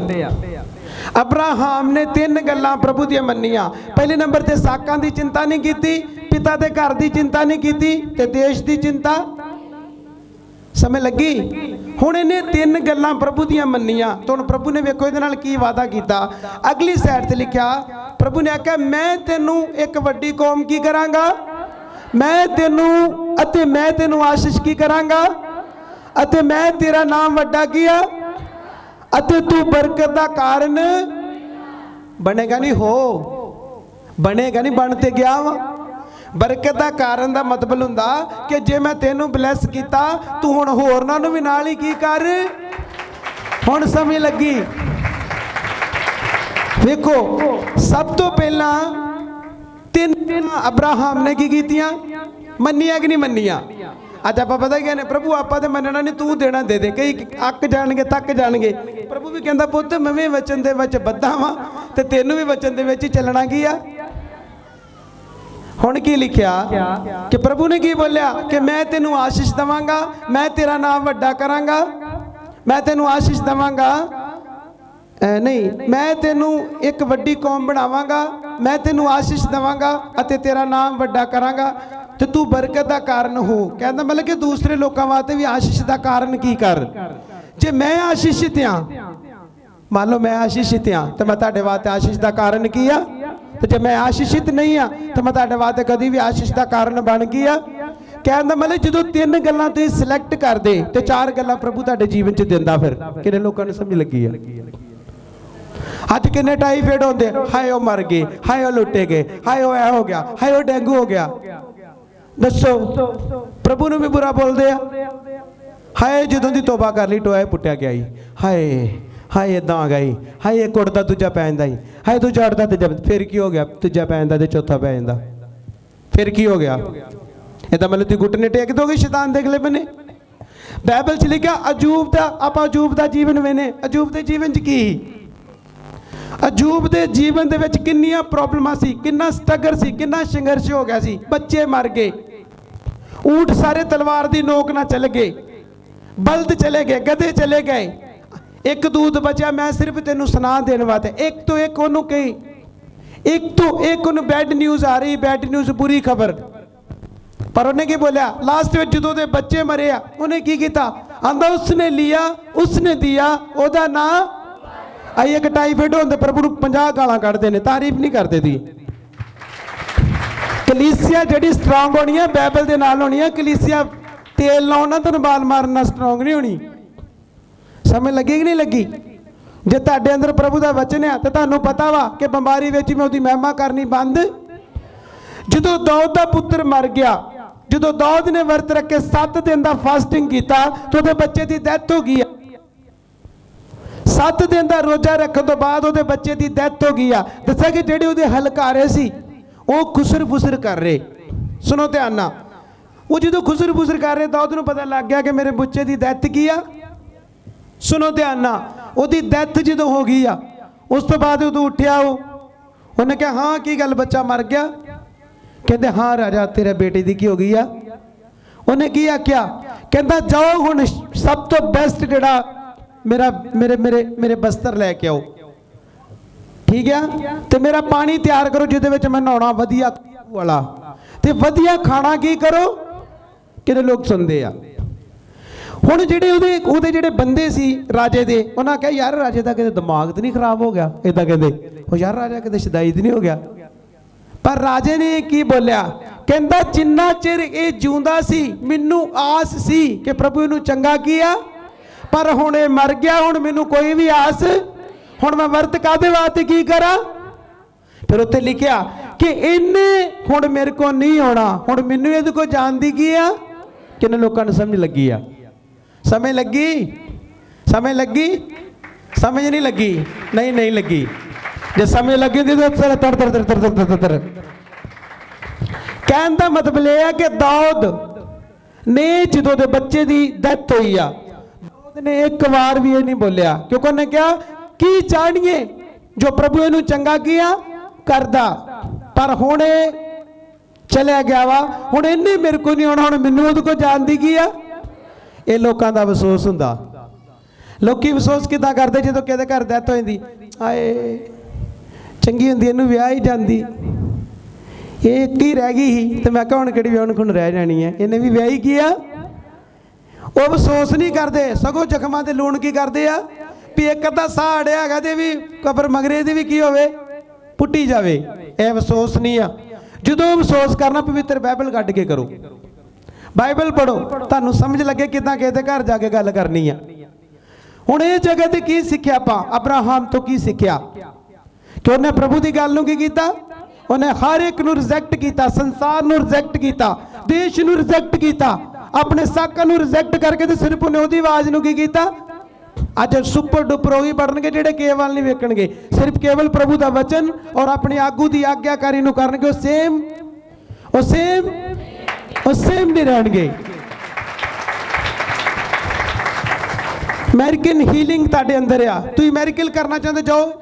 अब्राहम ने 3 गल्लां प्रभु दी मन्नियां। पहले नंबर ते साकां दी चिंता नहीं कीती, पिता दे घर दी चिंता नहीं कीती, ते देश दी चिंता। समय लगी। ਹੁਣ ਇਹਨੇ ਤਿੰਨ ਗੱਲਾਂ ਪ੍ਰਭੂ ਦੀਆਂ ਮੰਨੀਆਂ ਤਾਂ ਹੁਣ ਪ੍ਰਭੂ ਨੇ ਵੇਖੋ ਇਹਦੇ ਨਾਲ ਕੀ ਵਾਅਦਾ ਕੀਤਾ। ਅਗਲੀ ਸਾਈਡ ਤੇ ਲਿਖਿਆ ਪ੍ਰਭੂ ਨੇ ਆਖਿਆ ਮੈਂ ਤੈਨੂੰ ਇੱਕ ਵੱਡੀ ਕੌਮ ਕੀ ਕਰਾਂਗਾ, ਮੈਂ ਤੈਨੂੰ ਆਸ਼ੀਸ਼ ਕੀ ਕਰਾਂਗਾ ਅਤੇ ਮੈਂ ਤੇਰਾ ਨਾਮ ਵੱਡਾ ਕੀਆ ਅਤੇ ਤੂੰ ਬਰਕਤ ਦਾ ਕਾਰਨ ਬਣੇਗਾ। ਨਹੀਂ ਹੋ ਬਣੇਗਾ ਨਹੀਂ, ਬਣ ਤੇ ਗਿਆ ਵਾ। ਬਰਕਤ ਦਾ ਕਾਰਨ ਦਾ ਮਤਲਬ ਹੁੰਦਾ ਕਿ ਜੇ ਮੈਂ ਤੈਨੂੰ ਬਲੈਸ ਕੀਤਾ ਤੂੰ ਹੁਣ ਹੋਰਨਾਂ ਨੂੰ ਵੀ ਨਾਲ ਹੀ ਕੀ ਕਰ। ਹੁਣ ਸਮਝ ਲੱਗੀ। ਵੇਖੋ ਸਭ ਤੋਂ ਪਹਿਲਾਂ ਤਿੰਨ ਅਬਰਾਹਮ ਨੇ ਕੀ ਕੀਤੀਆਂ, ਮੰਨੀਆਂ ਕਿ ਨਹੀਂ ਮੰਨੀਆਂ। ਅੱਜ ਆਪਾਂ ਪਤਾ ਕੀ ਨੇ, ਪ੍ਰਭੂ ਆਪਾਂ ਤੇ ਮੰਨਣਾ ਨਹੀਂ, ਤੂੰ ਦੇਣਾ ਦੇ ਦੇ। ਕਈ ਅੱਕ ਜਾਣਗੇ ਤੱਕ ਜਾਣਗੇ। ਪ੍ਰਭੂ ਵੀ ਕਹਿੰਦਾ ਪੁੱਤ ਮੈਂ ਵੀ ਵਚਨ ਦੇ ਵਿੱਚ ਬੱਧਾ ਵਾਂ ਤੇ ਤੈਨੂੰ ਵੀ ਵਚਨ ਦੇ ਵਿੱਚ ਹੀ ਚੱਲਣਾ ਕੀ ਆ। ਹੁਣ ਕੀ ਲਿਖਿਆ ਕਿ ਪ੍ਰਭੂ ਨੇ ਕੀ ਬੋਲਿਆ ਕਿ ਮੈਂ ਤੈਨੂੰ ਆਸ਼ੀਸ਼ ਦਵਾਂਗਾ, ਮੈਂ ਤੇਰਾ ਨਾਮ ਵੱਡਾ ਕਰਾਂਗਾ, ਮੈਂ ਤੈਨੂੰ ਆਸ਼ੀਸ਼ ਦਵਾਂਗਾ, ਨਹੀਂ ਮੈਂ ਤੈਨੂੰ ਇੱਕ ਵੱਡੀ ਕੌਮ ਬਣਾਵਾਂਗਾ, ਮੈਂ ਤੈਨੂੰ ਆਸ਼ੀਸ਼ ਦਵਾਂਗਾ ਅਤੇ ਤੇਰਾ ਨਾਮ ਵੱਡਾ ਕਰਾਂਗਾ ਤੇ ਤੂੰ ਬਰਕਤ ਦਾ ਕਾਰਨ ਹੋ। ਕਹਿੰਦਾ ਮਤਲਬ ਕਿ ਦੂਸਰੇ ਲੋਕਾਂ ਵਾਸਤੇ ਵੀ ਆਸ਼ੀਸ਼ ਦਾ ਕਾਰਨ ਕੀ ਕਰ। ਜੇ ਮੈਂ ਆਸ਼ੀਸ਼ਿਤ ਹਾਂ, ਮੰਨ ਲਓ ਮੈਂ ਆਸ਼ੀਸ਼ਿਤ ਹਾਂ ਤੇ ਮੈਂ ਤੁਹਾਡੇ ਵਾਸਤੇ ਆਸ਼ੀਸ਼ ਦਾ ਕਾਰਨ ਕੀ ਆ, ਤੇ ਜੇ ਮੈਂ ਆਸ਼ੀਸ਼ਿਤ ਨਹੀਂ ਆ ਤਾਂ ਮੈਂ ਤੁਹਾਡੇ ਵਾਸਤੇ ਕਦੀ ਵੀ ਆਸ਼ੀਸ਼ ਦਾ ਕਾਰਨ ਬਣ ਗਈ ਆ। ਕਹਿਣ ਦਾ ਮਤਲਬ ਜਦੋਂ ਤਿੰਨ ਗੱਲਾਂ ਤੁਸੀਂ ਸਿਲੈਕਟ ਕਰਦੇ ਤੇ ਚਾਰ ਗੱਲਾਂ ਪ੍ਰਭੂ ਤੁਹਾਡੇ ਜੀਵਨ 'ਚ ਦਿੰਦਾ। ਫਿਰ ਕਿਹੜੇ ਲੋਕਾਂ ਨੂੰ ਸਮਝ ਲੱਗੀ ਆ। ਅੱਜ ਕਿੰਨੇ ਟਾਈਫਾਇਡ ਹੁੰਦੇ, ਹਾਏ ਉਹ ਮਰ ਗਏ, ਹਾਏ ਉਹ ਲੁੱਟੇ ਗਏ, ਹਾਏ ਉਹ ਐ ਹੋ ਗਿਆ, ਹਾਏ ਉਹ ਡੇਂਗੂ ਹੋ ਗਿਆ। ਦੱਸੋ ਪ੍ਰਭੂ ਨੂੰ ਵੀ ਬੁਰਾ ਬੋਲਦੇ ਆ। ਹਾਏ ਜਦੋਂ ਦੀ ਤੋਬਾ ਕਰ ਲਈ ਟੋਇਆ ਪੁੱਟਿਆ ਗਿਆ ਹੀ, ਹਾਏ ਹਾਏ ਇਦਾਂ ਆ ਗਈ, ਹਾਏ ਇੱਕ ਕੁੜਦਾ ਦੂਜਾ ਪੈ ਜਾਂਦਾ ਹੀ, ਹਾਏ ਦੂਜਾ ਅੜਦਾ ਤੀਜਾ, ਫਿਰ ਕੀ ਹੋ ਗਿਆ, ਤੀਜਾ ਪੈ ਜਾਂਦਾ ਤੇ ਚੌਥਾ ਪੈ ਜਾਂਦਾ, ਫਿਰ ਕੀ ਹੋ ਗਿਆ। ਇਹਦਾ ਮਤਲਬ ਤੁਸੀਂ ਗੁੱਟਨੇ ਟੇਕ ਦੋਗੇ ਸ਼ੈਤਾਨ ਦੇ ਅਗਲੇ ਬੰਨੇ। ਬਾਈਬਲ 'ਚ ਲਿਖਿਆ ਅਯੂਬ ਦਾ, ਆਪਾਂ ਅਯੂਬ ਦਾ ਜੀਵਨ ਵੇਨੇ। ਅਯੂਬ ਦੇ ਜੀਵਨ 'ਚ ਕੀ, ਅਯੂਬ ਦੇ ਜੀਵਨ ਦੇ ਵਿੱਚ ਕਿੰਨੀਆਂ ਪ੍ਰੋਬਲਮਾਂ ਸੀ, ਕਿੰਨਾ ਸਟਰਗਲ ਸੀ, ਕਿੰਨਾ ਸੰਘਰਸ਼ ਹੋ ਗਿਆ ਸੀ। ਬੱਚੇ ਮਰ ਗਏ, ਊਂਟ ਸਾਰੇ ਤਲਵਾਰ ਦੀ ਨੋਕ ਨਾਲ ਚਲੇ ਗਏ, ਬਲਦ ਚਲੇ ਗਏ, ਗਧੇ ਚਲੇ ਗਏ, ਇੱਕ ਦੂਤ ਬਚਿਆ। ਮੈਂ ਸਿਰਫ ਤੈਨੂੰ ਸੁਣਾ ਦੇਣ ਵਾਸਤੇ ਇੱਕ ਤੋਂ ਇੱਕ ਉਹਨੂੰ ਕਹੀ, ਇੱਕ ਤੋਂ ਇੱਕ ਉਹਨੂੰ ਬੈਡ ਨਿਊਜ਼ ਆ ਰਹੀ, ਬੈਡ ਨਿਊਜ਼, ਬੁਰੀ ਖਬਰ। ਪਰ ਉਹਨੇ ਕੀ ਬੋਲਿਆ ਲਾਸਟ ਵਿੱਚ ਜਦੋਂ ਉਹਦੇ ਬੱਚੇ ਮਰੇ ਆ, ਉਹਨੇ ਕੀ ਕੀਤਾ, ਆਂਦਾ ਉਸਨੇ ਲਿਆ ਉਸਨੇ ਦਿਆ, ਉਹਦਾ ਨਾਂ ਆਈ। ਇੱਕ ਟਾਈਫਾਇਡ ਹੁੰਦੇ ਪ੍ਰਭੂ ਨੂੰ 50 ਗਾਲਾਂ ਕੱਢਦੇ ਨੇ, ਤਾਰੀਫ ਨਹੀਂ ਕਰਦੇ ਦੀ। ਕਲੀਸਿਆ ਜਿਹੜੀ ਸਟਰੋਂਗ ਹੋਣੀ ਹੈ ਬਾਈਬਲ ਦੇ ਨਾਲ ਹੋਣੀ ਹੈ। ਕਲੀਸਿਆ ਤੇਲ ਲਾਉਣਾ ਤੁਹਾਨੂੰ ਬਾਲ ਮਾਰਨਾ ਸਟਰੋਂਗ ਨਹੀਂ ਹੋਣੀ। ਸਮਝ ਲੱਗੀ ਕਿ ਨਹੀਂ ਲੱਗੀ। ਜੇ ਤੁਹਾਡੇ ਅੰਦਰ ਪ੍ਰਭੂ ਦਾ ਵਚਨ ਆ ਤੇ ਤੁਹਾਨੂੰ ਪਤਾ ਵਾ ਕਿ ਬਿਮਾਰੀ ਵਿੱਚ ਵੀ ਉਹਦੀ ਮਹਿਮਾ ਕਰਨੀ ਬੰਦ। ਜਦੋਂ ਦਾਊਦ ਦਾ ਪੁੱਤਰ ਮਰ ਗਿਆ, ਜਦੋਂ ਦਾਊਦ ਨੇ ਵਰਤ ਰੱਖ ਕੇ 7 ਦਿਨ ਦਾ ਫਾਸਟਿੰਗ ਕੀਤਾ ਤੇ ਉਹਦੇ ਬੱਚੇ ਦੀ ਡੈਥ ਹੋ ਗਈ ਆ। 7 ਦਿਨ ਦਾ ਰੋਜ਼ਾ ਰੱਖਣ ਤੋਂ ਬਾਅਦ ਉਹਦੇ ਬੱਚੇ ਦੀ ਡੈਥ ਹੋ ਗਈ ਆ। ਦੱਸਿਆ ਕਿ ਜਿਹੜੇ ਉਹਦੇ ਹਲਕਾਰੇ ਸੀ ਉਹ ਖੁਸਰ ਫੁਸਰ ਕਰ ਰਹੇ। ਸੁਣੋ ਧਿਆਨ ਨਾਲ, ਉਹ ਜਦੋਂ ਖੁਸਰ ਫੁਸਰ ਕਰ ਰਹੇ ਦਾਊਦ ਨੂੰ ਪਤਾ ਲੱਗ ਗਿਆ ਕਿ ਮੇਰੇ ਬੱਚੇ ਦੀ ਡੈਥ ਕੀ ਆ। ਸੁਣੋ ਧਿਆਨ ਨਾਲ, ਉਹਦੀ ਡੈਥ ਜਦੋਂ ਹੋ ਗਈ ਆ ਉਸ ਤੋਂ ਬਾਅਦ ਉਦੋਂ ਉੱਠਿਆ ਉਹਨੇ ਕਿਹਾ ਹਾਂ ਕੀ ਗੱਲ ਬੱਚਾ ਮਰ ਗਿਆ। ਕਹਿੰਦੇ ਹਾਂ ਰਾਜਾ ਤੇਰੇ ਬੇਟੇ ਦੀ ਕੀ ਹੋ ਗਈ ਆ। ਉਹਨੇ ਕੀ ਆਖਿਆ, ਕਹਿੰਦਾ ਜਾਓ ਹੁਣ ਸਭ ਤੋਂ ਬੈਸਟ ਜਿਹੜਾ ਮੇਰੇ ਬਸਤਰ ਲੈ ਕੇ ਆਓ, ਠੀਕ ਆ, ਤੇ ਮੇਰਾ ਪਾਣੀ ਤਿਆਰ ਕਰੋ ਜਿਹਦੇ ਵਿੱਚ ਮੈਂ ਨਹਾਉਣਾ ਵਧੀਆ ਵਾਲਾ, ਤੇ ਵਧੀਆ ਖਾਣਾ ਕੀ ਕਰੋ। ਕਿਹੜੇ ਲੋਕ ਸੁਣਦੇ ਆ। ਹੁਣ ਜਿਹੜੇ ਉਹਦੇ ਜਿਹੜੇ ਬੰਦੇ ਸੀ ਰਾਜੇ ਦੇ, ਉਹਨਾਂ ਕਿਹਾ ਯਾਰ ਰਾਜੇ ਦਾ ਕਿਤੇ ਦਿਮਾਗ ਤੇ ਨਹੀਂ ਖਰਾਬ ਹੋ ਗਿਆ। ਇਦਾਂ ਕਹਿੰਦੇ ਉਹ ਯਾਰ ਰਾਜਾ ਕਿਤੇ ਸ਼ਦਾਈ ਤੇ ਨਹੀਂ ਹੋ ਗਿਆ। ਪਰ ਰਾਜੇ ਨੇ ਕੀ ਬੋਲਿਆ, ਕਹਿੰਦਾ ਜਿੰਨਾ ਚਿਰ ਇਹ ਜਿਉਂਦਾ ਸੀ ਮੈਨੂੰ ਆਸ ਸੀ ਕਿ ਪ੍ਰਭੂ ਇਹਨੂੰ ਚੰਗਾ ਕੀਆ, ਪਰ ਹੁਣ ਇਹ ਮਰ ਗਿਆ, ਹੁਣ ਮੈਨੂੰ ਕੋਈ ਵੀ ਆਸ, ਹੁਣ ਮੈਂ ਵਰਤ ਕਾਹਦੇ ਵਾਸਤੇ ਕੀ ਕਰਾਂ। ਫਿਰ ਉੱਥੇ ਲਿਖਿਆ ਕਿ ਇਹਨੇ ਹੁਣ ਮੇਰੇ ਕੋਲ ਨਹੀਂ ਆਉਣਾ, ਹੁਣ ਮੈਨੂੰ ਇਹਦੇ ਕੋਲ ਜਾਣ ਦੀ ਕੀ ਆ। ਕਿੰਨੇ ਲੋਕਾਂ ਨੂੰ ਸਮਝ ਲੱਗੀ ਆ। ਸਮਝ ਲੱਗੀ, ਸਮਝ ਲੱਗੀ, ਸਮਝ ਨਹੀਂ ਲੱਗੀ, ਨਹੀਂ ਲੱਗੀ। ਜੇ ਸਮਝ ਲੱਗੀ ਤਾਂ ਤਰ ਕਹਿਣ ਦਾ ਮਤਲਬ ਇਹ ਹੈ ਕਿ ਦਾਊਦ ਨੇ ਜਦੋਂ ਦੇ ਬੱਚੇ ਦੀ ਡੈਥ ਹੋਈ ਆ, ਦਾਊਦ ਨੇ ਇੱਕ ਵਾਰ ਵੀ ਇਹ ਨਹੀਂ ਬੋਲਿਆ, ਕਿਉਂਕਿ ਉਹਨੇ ਕਿਹਾ ਕੀ ਚਾਹਣੀਏ ਜੋ ਪ੍ਰਭੂ ਇਹਨੂੰ ਚੰਗਾ ਕੀਆ ਕਰਦਾ। ਪਰ ਹੁਣ ਇਹ ਚਲਿਆ ਗਿਆ ਵਾ, ਹੁਣ ਇਹਨੇ ਮੇਰੇ ਕੋਲ ਨਹੀਂ ਆਉਣਾ, ਹੁਣ ਮੈਨੂੰ ਉਹਦੇ ਕੋਲ ਜਾਣ ਦੀ ਕੀ ਆ। ਇਹ ਲੋਕਾਂ ਦਾ ਅਫਸੋਸ ਹੁੰਦਾ। ਲੋਕੀ ਅਫਸੋਸ ਕਿੱਦਾਂ ਕਰਦੇ ਜਦੋਂ ਕਿਹਦੇ ਘਰ ਡੈਥ ਹੋ ਜਾਂਦੀ, ਆਏ ਚੰਗੀ ਹੁੰਦੀ ਇਹਨੂੰ ਵਿਆਹ ਹੀ ਜਾਂਦੀ, ਇਹ ਇੱਕ ਹੀ ਰਹਿ ਗਈ ਸੀ ਤੇ ਮੈਂ ਕਿਹਾ ਹੁਣ ਕਿਹੜੀ ਵਿਆਹ ਨੂੰ ਰਹਿ ਜਾਣੀ ਹੈ, ਇਹਨੇ ਵੀ ਵਿਆਹੀ ਕੀ ਆ। ਉਹ ਅਫਸੋਸ ਨਹੀਂ ਕਰਦੇ, ਸਗੋਂ ਜ਼ਖਮਾਂ ਤੇ ਲੂਣ ਕੀ ਕਰਦੇ ਆ ਵੀ ਇੱਕ ਅੱਧਾ ਸਾਹ ਅੜਿਆ ਹੈਗਾ ਤੇ ਵੀ ਕਬਰ ਮਗਰੇ ਦੀ ਵੀ ਕੀ ਹੋਵੇ, ਪੁੱਟੀ ਜਾਵੇ। ਇਹ ਅਫਸੋਸ ਨਹੀਂ ਆ। ਜਦੋਂ ਅਫਸੋਸ ਕਰਨਾ ਪਵਿੱਤਰ ਬਾਈਬਲ ਕੱਢ ਕੇ ਕਰੋ, ਬਾਈਬਲ ਪੜੋ, ਤੁਹਾਨੂੰ ਸਮਝ ਲੱਗੇ ਕਿੱਦਾਂ ਕਿਸੇ ਦੇ ਘਰ ਜਾ ਕੇ ਗੱਲ ਕਰਨੀ ਆ। ਹੁਣ ਇਹ ਜਗ੍ਹਾ ਤੇ ਕੀ ਸਿੱਖਿਆ ਆਪਾਂ ਅਬਰਾਹਮ ਤੋਂ? ਕੀ ਸਿੱਖਿਆ ਕਿ ਉਹਨੇ ਪ੍ਰਭੂ ਦੀ ਗੱਲ ਨੂੰ ਕੀ ਕੀਤਾ? ਉਹਨੇ ਹਰ ਇੱਕ ਨੂੰ ਰਿਜੈਕਟ ਕੀਤਾ, ਸੰਸਾਰ ਨੂੰ ਰਿਜੈਕਟ ਕੀਤਾ, ਦੇਸ਼ ਨੂੰ ਰਿਜੈਕਟ ਕੀਤਾ, ਆਪਣੇ ਸਾਕਾਂ ਨੂੰ ਰਿਜੈਕਟ ਕਰਕੇ ਤੇ ਸਿਰਫ ਉਹਨੇ ਉਹਦੀ ਆਵਾਜ਼ ਨੂੰ ਕੀ ਕੀਤਾ? ਅੱਜ ਸੁਪਰ ਡੁਪਰ ਉਹੀ ਬਣਨਗੇ ਜਿਹੜੇ ਕੇਵਲ ਨਹੀਂ ਵੇਖਣਗੇ, ਸਿਰਫ ਕੇਵਲ ਪ੍ਰਭੂ ਦਾ ਵਚਨ ਔਰ ਆਪਣੇ ਆਗੂ ਦੀ ਆਗਿਆਕਾਰੀ ਨੂੰ ਕਰਨਗੇ। ਉਹ ਸੇਮ ਨਹੀਂ ਰਹਿਣਗੇ। ਮੈਰੀਕਲ ਹੀਲਿੰਗ ਤੁਹਾਡੇ ਅੰਦਰ ਆ, ਤੁਸੀਂ ਮੈਰੀਕਲ ਕਰਨਾ ਚਾਹੁੰਦੇ ਜਾਓ,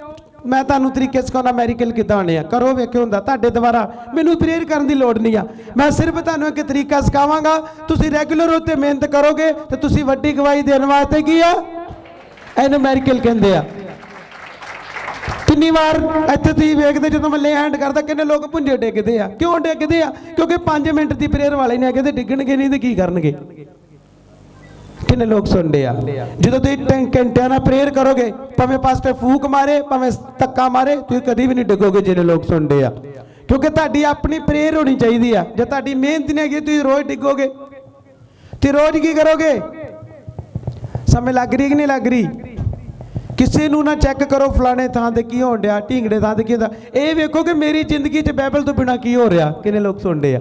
ਮੈਂ ਤੁਹਾਨੂੰ ਤਰੀਕੇ ਸਿਖਾਉਣਾ ਮੈਰੀਕਲ ਕਿੱਦਾਂ ਹੋਣੇ ਆ, ਕਰੋ, ਵੇਖਿਓ ਹੁੰਦਾ ਤੁਹਾਡੇ ਦੁਆਰਾ। ਮੈਨੂੰ ਪ੍ਰੇਰ ਕਰਨ ਦੀ ਲੋੜ ਨਹੀਂ ਆ, ਮੈਂ ਸਿਰਫ ਤੁਹਾਨੂੰ ਇੱਕ ਤਰੀਕਾ ਸਿਖਾਵਾਂਗਾ। ਤੁਸੀਂ ਰੈਗੂਲਰ ਉੱਤੇ ਮਿਹਨਤ ਕਰੋਗੇ ਤੇ ਤੁਸੀਂ ਵੱਡੀ ਗਵਾਹੀ ਦੇਣ ਵਾਸਤੇ ਕੀ ਆ, ਇਹਨੂੰ ਮੈਰੀਕਲ ਕਹਿੰਦੇ ਆ। ਕਿੰਨੀ ਵਾਰ ਇੱਥੇ ਤੁਸੀਂ ਵੇਖਦੇ ਜਦੋਂ ਮੈਂ ਲੇ ਹੈਂਡ ਕਰਦਾ ਕਿੰਨੇ ਲੋਕ ਪੁੰਜੇ ਡਿੱਗਦੇ ਆ। ਕਿਉਂ ਡਿੱਗਦੇ ਆ? ਕਿਉਂਕਿ 5 ਮਿੰਟ ਦੀ ਪ੍ਰੇਰ ਵਾਲੇ ਨੇ ਕਹਿੰਦੇ ਡਿੱਗਣਗੇ ਨਹੀਂ ਤੇ ਕੀ ਕਰਨਗੇ। ਕਿੰਨੇ ਲੋਕ ਸੁਣਦੇ ਆ। ਜਦੋਂ ਤੁਸੀਂ ਘੰਟਿਆਂ ਨਾਲ ਪ੍ਰੇਰ ਕਰੋਗੇ, ਭਾਵੇਂ ਪਾਸਟਰ ਫੂਕ ਮਾਰੇ, ਭਾਵੇਂ ਧੱਕਾ ਮਾਰੇ, ਤੁਸੀਂ ਕਦੀ ਵੀ ਨਹੀਂ ਡਿੱਗੋਗੇ ਜਿਹੜੇ ਲੋਕ ਸੁਣਦੇ ਆ। ਕਿਉਂਕਿ ਤੁਹਾਡੀ ਆਪਣੀ ਪ੍ਰੇਰ ਹੋਣੀ ਚਾਹੀਦੀ ਆ। ਜੇ ਤੁਹਾਡੀ ਮਿਹਨਤ ਨਹੀਂ ਹੈਗੀ ਤੁਸੀਂ ਰੋਜ਼ ਡਿੱਗੋਗੇ। ਤੇ ਰੋਜ਼ ਕੀ ਕਰੋਗੇ? ਸਮਝ ਲੱਗ ਰਹੀ ਕਿ ਨਹੀਂ ਲੱਗ ਰਹੀ? ਕਿਸੇ ਨੂੰ ਨਾ ਚੈੱਕ ਕਰੋ ਫਲਾਣੇ ਥਾਂ ਤੇ ਕੀ ਹੋਣ ਡਿਆ, ਢੀਂਗੜੇ ਥਾਂ ਤੇ ਕੀ ਹੁੰਦਾ। ਇਹ ਵੇਖੋ ਕਿ ਮੇਰੀ ਜ਼ਿੰਦਗੀ 'ਚ ਬਾਈਬਲ ਤੋਂ ਬਿਨਾਂ ਕੀ ਹੋ ਰਿਹਾ। ਕਿੰਨੇ ਲੋਕ ਸੁਣਦੇ ਆ।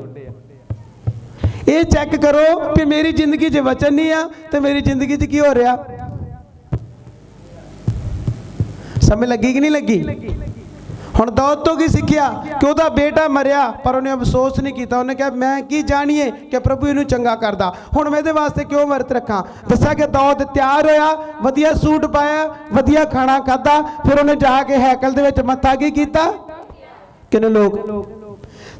ਇਹ ਚੈੱਕ ਕਰੋ ਕਿ ਮੇਰੀ ਜ਼ਿੰਦਗੀ 'ਚ ਵਚਨ ਨਹੀਂ ਆ ਤੇ ਮੇਰੀ ਜ਼ਿੰਦਗੀ 'ਚ ਕੀ ਹੋ ਰਿਹਾ। ਸਮਝ ਲੱਗੀ ਕਿ ਨਹੀਂ ਲੱਗੀ? ਹੁਣ ਦਾਊਦ ਤੋਂ ਕੀ ਸਿੱਖਿਆ ਕਿ ਉਹਦਾ ਬੇਟਾ ਮਰਿਆ ਪਰ ਉਹਨੇ ਅਫਸੋਸ ਨਹੀਂ ਕੀਤਾ। ਉਹਨੇ ਕਿਹਾ ਮੈਂ ਕੀ ਜਾਣੀਏ ਕਿ ਪ੍ਰਭੂ ਇਹਨੂੰ ਚੰਗਾ ਕਰਦਾ, ਹੁਣ ਮੈਂ ਇਹਦੇ ਵਾਸਤੇ ਕਿਉਂ ਵਰਤ ਰੱਖਾਂ। ਦੱਸਿਆ ਕਿ ਦਾਊਦ ਤਿਆਰ ਹੋਇਆ, ਵਧੀਆ ਸੂਟ ਪਾਇਆ, ਵਧੀਆ ਖਾਣਾ ਖਾਧਾ, ਫਿਰ ਉਹਨੇ ਜਾ ਕੇ ਹੈਕਲ ਦੇ ਵਿੱਚ ਮੱਥਾ ਕੀ ਕੀਤਾ। ਕਿੰਨੇ ਲੋਕ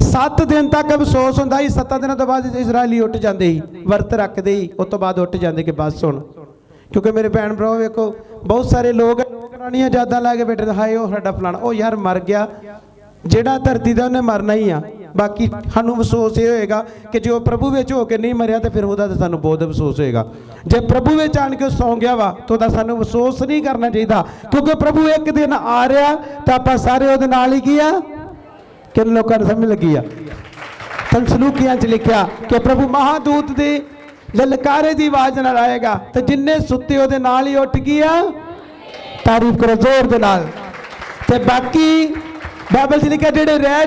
7 ਦਿਨ ਤੱਕ ਅਫਸੋਸ ਹੁੰਦਾ ਸੀ। 7 ਦਿਨਾਂ ਤੋਂ ਬਾਅਦ ਇਜ਼ਰਾਈਲੀ ਉੱਠ ਜਾਂਦੇ ਸੀ, ਵਰਤ ਰੱਖਦੇ ਸੀ, ਉਸ ਤੋਂ ਬਾਅਦ ਉੱਠ ਜਾਂਦੇ ਕਿ ਬਸ ਹੁਣ। ਕਿਉਂਕਿ ਮੇਰੇ ਭੈਣ ਭਰਾ ਵੇਖੋ ਬਹੁਤ ਸਾਰੇ ਲੋਕ ਪੁਰਾਣੀਆਂ ਯਾਦਾਂ ਲਾ ਕੇ ਬੈਠੇ, ਹਾਏ ਉਹ ਸਾਡਾ ਫਲਾਣਾ, ਉਹ ਯਾਰ ਮਰ ਗਿਆ, ਜਿਹੜਾ ਧਰਤੀ ਦਾ ਉਹਨੇ ਮਰਨਾ ਹੀ ਆ। ਬਾਕੀ ਸਾਨੂੰ ਅਫਸੋਸ ਇਹ ਹੋਏਗਾ ਕਿ ਜੇ ਉਹ ਪ੍ਰਭੂ ਵਿੱਚ ਹੋ ਕੇ ਨਹੀਂ ਮਰਿਆ ਤੇ ਫਿਰ ਉਹਦਾ ਤਾਂ ਸਾਨੂੰ ਬਹੁਤ ਅਫਸੋਸ ਹੋਏਗਾ। ਜੇ ਪ੍ਰਭੂ ਵਿੱਚ ਆਣ ਕੇ ਸੌਂ ਗਿਆ ਵਾ ਤਾਂ ਉਹਦਾ ਸਾਨੂੰ ਅਫਸੋਸ ਨਹੀਂ ਕਰਨਾ ਚਾਹੀਦਾ, ਕਿਉਂਕਿ ਪ੍ਰਭੂ ਇੱਕ ਦਿਨ ਆ ਰਿਹਾ ਤਾਂ ਆਪਾਂ ਸਾਰੇ ਉਹਦੇ ਨਾਲ ਹੀ ਕੀ ਆ। ਕਿੰਨੇ ਲੋਕਾਂ ਨੂੰ ਸਮਝ ਲੱਗੀ ਆ? ਸਲੂਕੀਆਂ 'ਚ ਲਿਖਿਆ ਕਿ ਪ੍ਰਭੂ ਮਹਾਦੂਤ ਦੇ ਲਲਕਾਰੇ ਦੀ ਆਵਾਜ਼ ਨਾਲ ਆਏਗਾ ਤੇ ਜਿੰਨੇ ਸੁੱਤੇ ਉਹਦੇ ਨਾਲ ਹੀ ਉੱਠ ਗਿਆ। ਤਾਰੀਫ ਕਰੋ ਜ਼ੋਰ ਦੇ ਨਾਲ। ਤੇ ਬਾਕੀ ਬਾਈਬਲ 'ਚ ਲਿਖਿਆ ਜਿਹੜੇ ਰਹਿ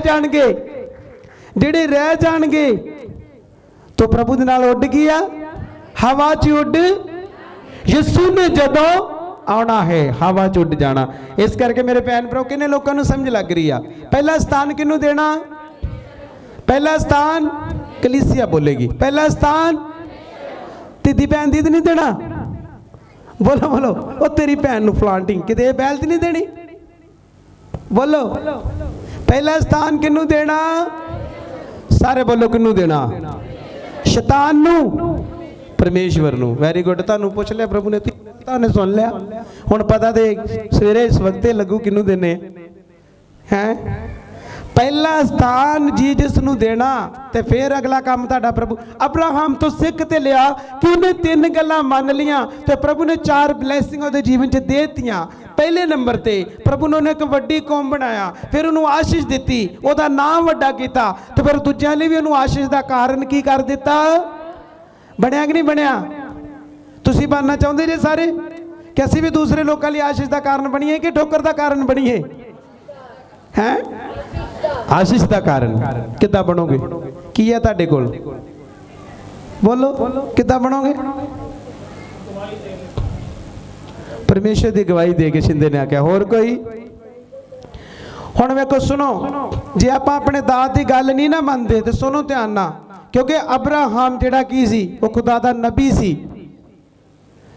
ਜਾਣਗੇ ਤੋ ਪ੍ਰਭੂ ਦੇ ਨਾਲ ਉੱਡ ਗਿਆ, ਹਵਾ 'ਚ ਉੱਡ। ਯਿਸੂ ਨੇ ਜਦੋਂ ਆਉਣਾ ਹੈ ਹਵਾ 'ਚ ਉੱਡ ਜਾਣਾ। ਇਸ ਕਰਕੇ ਮੇਰੇ ਭੈਣ ਭਰਾ ਕਿੰਨੇ ਲੋਕਾਂ ਨੂੰ ਸਮਝ ਲੱਗ ਰਹੀ ਆ। ਪਹਿਲਾ ਸਥਾਨ ਕਿਹਨੂੰ ਦੇਣਾ? ਪਹਿਲਾ ਸਥਾਨ ਕਲੀਸਿਆ ਬੋਲੇਗੀ। ਪਹਿਲਾ ਸਥਾਨ ਤਿੱਦੀ ਭੈਣ ਦੀ ਨਹੀਂ ਦੇਣਾ। ਬੋਲੋ ਬੋਲੋ, ਉਹ ਤੇਰੀ ਭੈਣ ਨੂੰ ਫਲਾਂਟਿੰਗ ਕਿਤੇ ਬੈਲ ਤੇ ਨਹੀਂ ਦੇਣੀ। ਬੋਲੋ ਪਹਿਲਾ ਸਥਾਨ ਕਿਹਨੂੰ ਦੇਣਾ? ਸਾਰੇ ਬੋਲੋ ਕਿਹਨੂੰ ਦੇਣਾ? ਸ਼ੈਤਾਨ ਨੂੰ, ਪਰਮੇਸ਼ਵਰ ਨੂੰ। ਵੈਰੀ ਗੁੱਡ, ਤੁਹਾਨੂੰ ਪੁੱਛ ਲਿਆ ਪ੍ਰਭੂ ਨੇ, ਤੁਹਾਨੂੰ ਸੁਣ ਲਿਆ। ਹੁਣ ਪਤਾ ਤੇ ਸਵੇਰੇ ਇਸ ਵਕਤੇ ਲੱਗੂ ਕਿਹਨੂੰ ਦੇਣੇ ਹੈ। ਪਹਿਲਾ ਸਥਾਨ ਜੀਸਸ ਨੂੰ ਦੇਣਾ ਤੇ ਫਿਰ ਅਗਲਾ ਕੰਮ ਤੁਹਾਡਾ। ਪ੍ਰਭੂ ਅਬਰਾਹਮ ਤੋਂ ਸਿੱਖ ਤੇ ਲਿਆ ਕਿ ਉਹਨੇ 3 ਗੱਲਾਂ ਮੰਨ ਲੀਆਂ ਤੇ ਪ੍ਰਭੂ ਨੇ 4 ਬਲੇਸਿੰਗ ਉਹਦੇ ਜੀਵਨ 'ਚ ਦੇ ਦਿੱਤੀਆਂ। ਪਹਿਲੇ ਨੰਬਰ ਤੇ ਪ੍ਰਭੂ ਨੇ ਉਹਨੂੰ ਇੱਕ ਵੱਡੀ ਕੌਮ ਬਣਾਇਆ, ਫਿਰ ਉਹਨੂੰ ਆਸ਼ੀਸ਼ ਦਿੱਤੀ, ਉਹਦਾ ਨਾਮ ਵੱਡਾ ਕੀਤਾ ਤੇ ਫਿਰ ਦੂਜਿਆਂ ਲਈ ਵੀ ਉਹਨੂੰ ਆਸ਼ੀਸ਼ ਦਾ ਕਾਰਨ ਕੀ ਕਰ ਦਿੱਤਾ। ਬਣਿਆ ਕਿ ਨਹੀਂ ਬਣਿਆ? ਤੁਸੀਂ ਬਣਨਾ ਚਾਹੁੰਦੇ ਜੇ ਸਾਰੇ ਕਿ ਅਸੀਂ ਵੀ ਦੂਸਰੇ ਲੋਕਾਂ ਲਈ ਆਸ਼ੀਸ਼ ਦਾ ਕਾਰਨ ਬਣੀਏ ਕਿ ਠੋਕਰ ਦਾ ਕਾਰਨ ਬਣੀਏ? ਹੈ ਆਸ਼ੀਸ਼ ਦਾ ਕਾਰਨ। ਕਿੱਦਾਂ ਬਣੋਗੇ? ਕੀ ਹੈ ਤੁਹਾਡੇ ਕੋਲ? ਬੋਲੋ ਕਿੱਦਾਂ ਬਣੋਗੇ? ਪਰਮੇਸ਼ਰ ਦੀ ਗਵਾਹੀ ਦੇ ਕੇ ਸ਼ਿੰਦੇ ਨੇ ਆਖਿਆ। ਹੋਰ ਕੋਈ? ਹੁਣ ਵੇਖੋ ਸੁਣੋ, ਜੇ ਆਪਾਂ ਆਪਣੇ ਦਾਦ ਦੀ ਗੱਲ ਨਹੀਂ ਨਾ ਮੰਨਦੇ ਤੇ ਸੁਣੋ ਧਿਆਨ ਨਾਲ, ਕਿਉਂਕਿ ਅਬਰਾਹਮ ਜਿਹੜਾ ਕੀ ਸੀ, ਉਹ ਖੁਦਾ ਦਾ ਨਬੀ ਸੀ।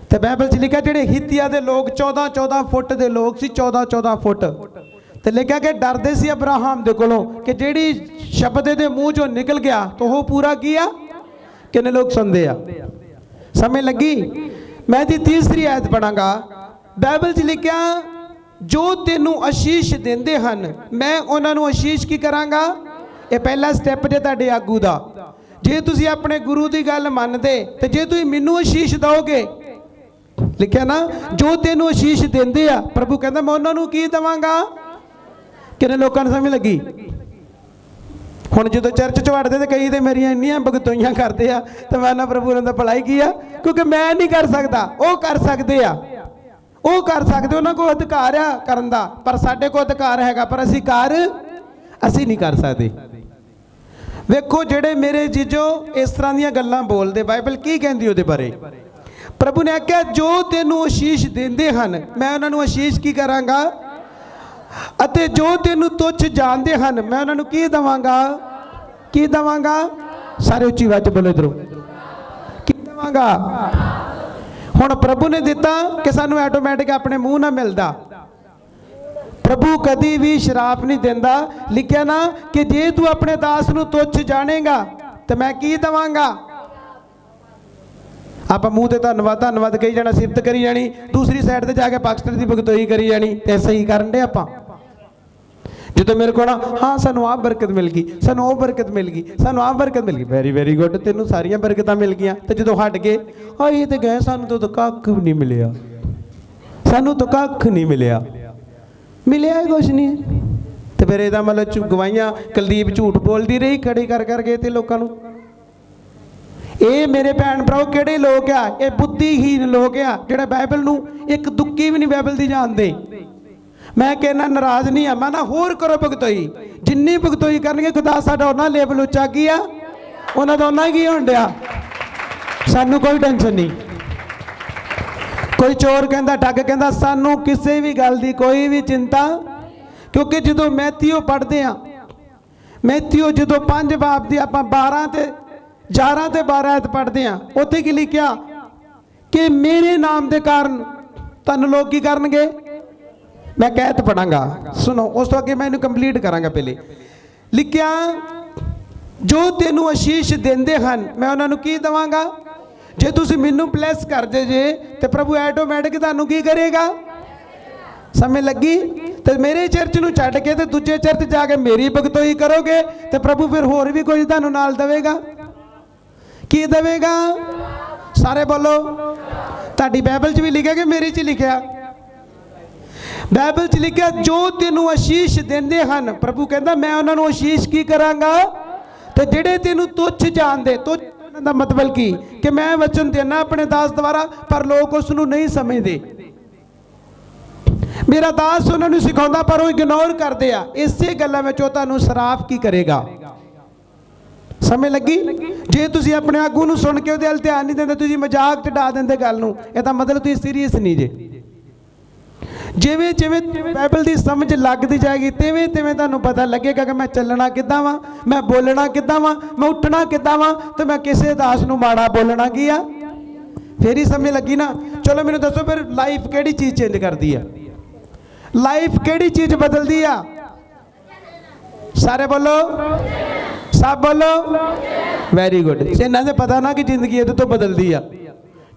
ਤੇ ਬਾਈਬਲ 'ਚ ਲਿਖਿਆ ਜਿਹੜੇ ਹਿੱਤੀਆਂ ਦੇ ਲੋਕ 14-14 ਫੁੱਟ ਦੇ ਲੋਕ ਸੀ, 14-14 ਫੁੱਟ। ਤੇ ਲਿਖਿਆ ਕਿ ਡਰਦੇ ਸੀ ਅਬਰਾਹਮ ਦੇ ਕੋਲੋਂ ਕਿ ਜਿਹੜੀ ਸ਼ਬਦ ਦੇ ਮੂੰਹ 'ਚੋਂ ਨਿਕਲ ਗਿਆ ਤਾਂ ਉਹ ਪੂਰਾ ਕੀਆ। ਕਿੰਨੇ ਲੋਕ ਸੁਣਦੇ ਆ? ਸਮਝ ਲੱਗੀ? ਮੈਂ ਦੀ ਤੀਸਰੀ ਆਇਤ ਪੜਾਂਗਾ। ਬਾਈਬਲ 'ਚ ਲਿਖਿਆ ਜੋ ਤੈਨੂੰ ਆਸ਼ੀਸ਼ ਦਿੰਦੇ ਹਨ ਮੈਂ ਉਹਨਾਂ ਨੂੰ ਆਸ਼ੀਸ਼ ਕੀ ਕਰਾਂਗਾ। ਇਹ ਪਹਿਲਾ ਸਟੈਪ ਜੇ ਤੁਹਾਡੇ ਆਗੂ ਦਾ। ਜੇ ਤੁਸੀਂ ਆਪਣੇ ਗੁਰੂ ਦੀ ਗੱਲ ਮੰਨਦੇ ਤੇ ਜੇ ਤੁਸੀਂ ਮੈਨੂੰ ਅਸ਼ੀਸ਼ ਦਿਓਗੇ, ਲਿਖਿਆ ਨਾ ਜੋ ਤੈਨੂੰ ਅਸ਼ੀਸ਼ ਦਿੰਦੇ ਆ, ਪ੍ਰਭੂ ਕਹਿੰਦਾ ਮੈਂ ਉਹਨਾਂ ਨੂੰ ਕੀ ਦੇਵਾਂਗਾ। ਕਿੰਨੇ ਲੋਕਾਂ ਨੂੰ ਸਮਝ ਲੱਗੀ? ਹੁਣ ਜਦੋਂ ਚਰਚ ਚ ਵੜਦੇ ਤੇ ਕਈ ਤੇ ਮੇਰੀਆਂ ਇੰਨੀਆਂ ਭਗਤੋਈਆਂ ਕਰਦੇ ਆ ਤੇ ਮੈਂ ਨਾ ਪ੍ਰਭੂ ਨੇ ਤਾਂ ਭਲਾਈ ਕੀ ਆ, ਕਿਉਂਕਿ ਮੈਂ ਨਹੀਂ ਕਰ ਸਕਦਾ, ਉਹ ਕਰ ਸਕਦੇ ਆ, ਉਹ ਕਰ ਸਕਦੇ, ਉਹਨਾਂ ਕੋਲ ਅਧਿਕਾਰ ਆ ਕਰਨ ਦਾ, ਪਰ ਸਾਡੇ ਕੋਲ ਅਧਿਕਾਰ ਹੈਗਾ, ਪਰ ਅਸੀਂ ਨਹੀਂ ਕਰ ਸਕਦੇ। ਵੇਖੋ ਜਿਹੜੇ ਮੇਰੇ ਜੀਜੋ ਇਸ ਤਰ੍ਹਾਂ ਦੀਆਂ ਗੱਲਾਂ ਬੋਲਦੇ, ਬਾਈਬਲ ਕੀ ਕਹਿੰਦੀ ਉਹਦੇ ਬਾਰੇ? ਪ੍ਰਭੂ ਨੇ ਆਖਿਆ ਜੋ ਤੈਨੂੰ ਅਸ਼ੀਸ਼ ਦਿੰਦੇ ਹਨ ਮੈਂ ਉਹਨਾਂ ਨੂੰ ਅਸ਼ੀਸ਼ ਕੀ ਕਰਾਂਗਾ, ਅਤੇ ਜੋ ਤੈਨੂੰ ਤੁੱਛ ਜਾਣਦੇ ਹਨ ਮੈਂ ਉਹਨਾਂ ਨੂੰ ਕੀ ਦੇਵਾਂਗਾ। ਕੀ ਦੇਵਾਂਗਾ? ਸਾਰੇ ਉੱਚੀ ਆਵਾਜ਼ ਬੋਲੋ ਇਧਰੋਂ, ਕੀ ਦੇਵਾਂਗਾ। ਹੁਣ ਪ੍ਰਭੂ ਨੇ ਦਿੱਤਾ ਕਿ ਸਾਨੂੰ ਆਟੋਮੈਟਿਕ ਆਪਣੇ ਮੂੰਹ ਨਾਲ ਮਿਲਦਾ। ਪ੍ਰਭੂ ਕਦੀ ਵੀ ਸ਼ਰਾਪ ਨਹੀਂ ਦਿੰਦਾ। ਲਿਖਿਆ ਨਾ ਕਿ ਜੇ ਤੂੰ ਆਪਣੇ ਦਾਸ ਨੂੰ ਤੁੱਛ ਜਾਣੇਗਾ ਤੇ ਮੈਂ ਕੀ ਦੇਵਾਂਗਾ। ਆਪਾਂ ਮੂੰਹ ਤੇ ਧੰਨਵਾਦ ਧੰਨਵਾਦ ਕਹੀ ਜਾਣਾ, ਸਿਫਤ ਕਰੀ ਜਾਣੀ, ਦੂਸਰੀ ਸਾਈਡ ਤੇ ਜਾ ਕੇ ਪਾਕਿਸਤਾਨ ਦੀ ਭਗਤੋਈ ਕਰੀ ਜਾਣੀ, ਤੇ ਸਹੀ ਕਰਨ ਦੇ ਆਪਾਂ। ਜਦੋਂ ਮੇਰੇ ਕੋਲ ਹਾਂ ਸਾਨੂੰ ਆਹ ਬਰਕਤ ਮਿਲ ਗਈ, ਸਾਨੂੰ ਉਹ ਬਰਕਤ ਮਿਲ ਗਈ, ਸਾਨੂੰ ਆਹ ਬਰਕਤ ਮਿਲ ਗਈ, ਵੈਰੀ ਗੁੱਡ, ਤੈਨੂੰ ਸਾਰੀਆਂ ਬਰਕਤਾਂ ਮਿਲ ਗਈਆਂ। ਤੇ ਜਦੋਂ ਹਟ ਗਏ ਹਾਂ ਇਹ ਤੇ ਗਏ, ਸਾਨੂੰ ਤਾਂ ਕੱਖ ਵੀ ਨਹੀਂ ਮਿਲਿਆ, ਸਾਨੂੰ ਤਾਂ ਕੱਖ ਨਹੀਂ ਮਿਲਿਆ ਹੀ ਕੁਛ ਨਹੀਂ। ਤੇ ਫਿਰ ਇਹਦਾ ਮਤਲਬ ਗਵਾਈਆਂ ਕੁਲਦੀਪ ਝੂਠ ਬੋਲਦੀ ਰਹੀ ਖੜੀ ਕਰ ਕਰਕੇ ਤੇ ਲੋਕਾਂ ਨੂੰ। ਇਹ ਮੇਰੇ ਭੈਣ ਭਰਾਓ ਕਿਹੜੇ ਲੋਕ ਆ? ਇਹ ਬੁੱਧੀਹੀਨ ਲੋਕ ਆ ਜਿਹੜੇ ਬਾਈਬਲ ਨੂੰ ਇੱਕ ਦੁੱਕੀ ਵੀ ਨਹੀਂ ਬਾਈਬਲ ਦੀ ਜਾਣਦੇ। ਮੈਂ ਕਹਿੰਦਾ ਨਾਰਾਜ਼ ਨਹੀਂ ਆ, ਮੈਂ ਨਾ ਹੋਰ ਕਰੋ ਭਗਤੋਈ, ਜਿੰਨੀ ਭਗਤੋਈ ਕਰਨਗੇ ਖੁਦਾ ਸਾਡਾ ਉਹਨਾਂ ਲੈਵਲ ਉੱਚਾ ਕੀ ਆ, ਉਹਨਾਂ ਦਾ ਉਹਨਾਂ ਕੀ ਹੋਣ ਡਿਆ। ਸਾਨੂੰ ਕੋਈ ਟੈਨਸ਼ਨ ਨਹੀਂ। ਕੋਈ ਚੋਰ ਕਹਿੰਦਾ, ਠੱਗ ਕਹਿੰਦਾ, ਸਾਨੂੰ ਕਿਸੇ ਵੀ ਗੱਲ ਦੀ ਕੋਈ ਵੀ ਚਿੰਤਾ, ਕਿਉਂਕਿ ਜਦੋਂ ਮੈਥਿਓ ਪੜ੍ਹਦੇ ਆ, ਮੈਥਿਓ ਜਦੋਂ 5 ਬਾਬ ਦੀ ਆਪਾਂ 12 ਤੇ 11 ਤੇ 12 ਐਤ ਪੜ੍ਹਦੇ ਆ, ਉੱਥੇ ਕੀ ਲਿਖਿਆ ਕਿ ਮੇਰੇ ਨਾਮ ਦੇ ਕਾਰਨ ਤੁਹਾਨੂੰ ਲੋਕ ਕੀ ਕਰਨਗੇ। ਮੈਂ ਕਹਿਤ ਪੜਾਂਗਾ, ਸੁਣੋ, ਉਸ ਤੋਂ ਅੱਗੇ ਮੈਂ ਇਹਨੂੰ ਕੰਪਲੀਟ ਕਰਾਂਗਾ। ਪਹਿਲੇ ਲਿਖਿਆ ਜੋ ਤੈਨੂੰ ਅਸ਼ੀਸ਼ ਦਿੰਦੇ ਹਨ ਮੈਂ ਉਹਨਾਂ ਨੂੰ ਕੀ ਦੇਵਾਂਗਾ। ਜੇ ਤੁਸੀਂ ਮੈਨੂੰ ਬਲੈਸ ਕਰਦੇ ਜੇ ਤੇ ਪ੍ਰਭੂ ਆਟੋਮੈਟਿਕ ਤੁਹਾਨੂੰ ਕੀ ਕਰੇਗਾ। ਸਮਝ ਲੱਗੀ? ਤੇ ਮੇਰੇ ਚਰਚ ਨੂੰ ਛੱਡ ਕੇ ਤੇ ਦੂਜੇ ਚਰਚ ਜਾ ਕੇ ਮੇਰੀ ਭਗਤੋਈ ਕਰੋਗੇ ਤੇ ਪ੍ਰਭੂ ਫਿਰ ਹੋਰ ਵੀ ਕੁਝ ਤੁਹਾਨੂੰ ਨਾਲ ਦੇਵੇਗਾ। ਕੀ ਦੇਵੇਗਾ? ਸਾਰੇ ਬੋਲੋ। ਤੁਹਾਡੀ ਬਾਈਬਲ 'ਚ ਵੀ ਲਿਖਿਆ ਕਿ ਮੇਰੇ 'ਚ ਲਿਖਿਆ? ਬਾਈਬਲ 'ਚ ਲਿਖਿਆ ਜੋ ਤੈਨੂੰ ਅਸ਼ੀਸ਼ ਦਿੰਦੇ ਹਨ, ਪ੍ਰਭੂ ਕਹਿੰਦਾ ਮੈਂ ਉਹਨਾਂ ਨੂੰ ਅਸ਼ੀਸ਼ ਕੀ ਕਰਾਂਗਾ। ਤੇ ਜਿਹੜੇ ਤੈਨੂੰ ਤੁੱਛ ਜਾਣਦੇ, ਤੁੱਛ ਦਾ ਮਤਲਬ ਕੀ ਕਿ ਮੈਂ ਵਚਨ ਦੇਣਾ ਆਪਣੇ ਦਾਸ ਦੁਆਰਾ, ਪਰ ਲੋਕ ਉਸ ਨੂੰ ਨਹੀਂ ਸਮਝਦੇ। ਮੇਰਾ ਦਾਸ ਉਹਨਾਂ ਨੂੰ ਸਿਖਾਉਂਦਾ ਪਰ ਉਹ ਇਗਨੋਰ ਕਰਦੇ ਆ। ਇਸੇ ਗੱਲਾਂ ਵਿੱਚ ਉਹ ਤੁਹਾਨੂੰ ਸ਼ਰਾਪ ਕੀ ਕਰੇਗਾ। ਸਮਝ ਲੱਗੀ? ਜੇ ਤੁਸੀਂ ਆਪਣੇ ਆਗੂ ਨੂੰ ਸੁਣ ਕੇ ਉਹਦੇ ਵੱਲ ਧਿਆਨ ਨਹੀਂ ਦਿੰਦੇ, ਤੁਸੀਂ ਮਜ਼ਾਕ 'ਚ ਡਾ ਦਿੰਦੇ ਗੱਲ ਨੂੰ, ਇਹਦਾ ਮਤਲਬ ਤੁਸੀਂ ਸੀਰੀਅਸ ਨਹੀਂ ਜੇ। ਜਿਵੇਂ ਜਿਵੇਂ ਬਾਈਬਲ ਦੀ ਸਮਝ ਲੱਗਦੀ ਜਾਏਗੀ ਤਿਵੇਂ ਤਿਵੇਂ ਤੁਹਾਨੂੰ ਪਤਾ ਲੱਗੇਗਾ ਕਿ ਮੈਂ ਚੱਲਣਾ ਕਿੱਦਾਂ ਵਾ, ਮੈਂ ਬੋਲਣਾ ਕਿੱਦਾਂ ਵਾ, ਮੈਂ ਉੱਠਣਾ ਕਿੱਦਾਂ ਵਾ, ਤੇ ਮੈਂ ਕਿਸੇ ਦਾਸ ਨੂੰ ਮਾੜਾ ਬੋਲਣਾ ਕੀ ਆ। ਫੇਰ ਹੀ ਸਮਝ ਲੱਗੀ ਨਾ। ਚਲੋ ਮੈਨੂੰ ਦੱਸੋ ਫਿਰ ਲਾਈਫ ਕਿਹੜੀ ਚੀਜ਼ ਚੇਂਜ ਕਰਦੀ ਆ? ਲਾਈਫ ਕਿਹੜੀ ਚੀਜ਼ ਬਦਲਦੀ ਆ? ਸਾਰੇ ਬੋਲੋ, ਸਭ ਬੋਲੋ। Very good. ਇਹਨਾਂ ਦੇ ਪਤਾ ਨਾ ਕਿ ਜ਼ਿੰਦਗੀ ਇਹਦੇ ਤੋਂ ਬਦਲਦੀ ਆ।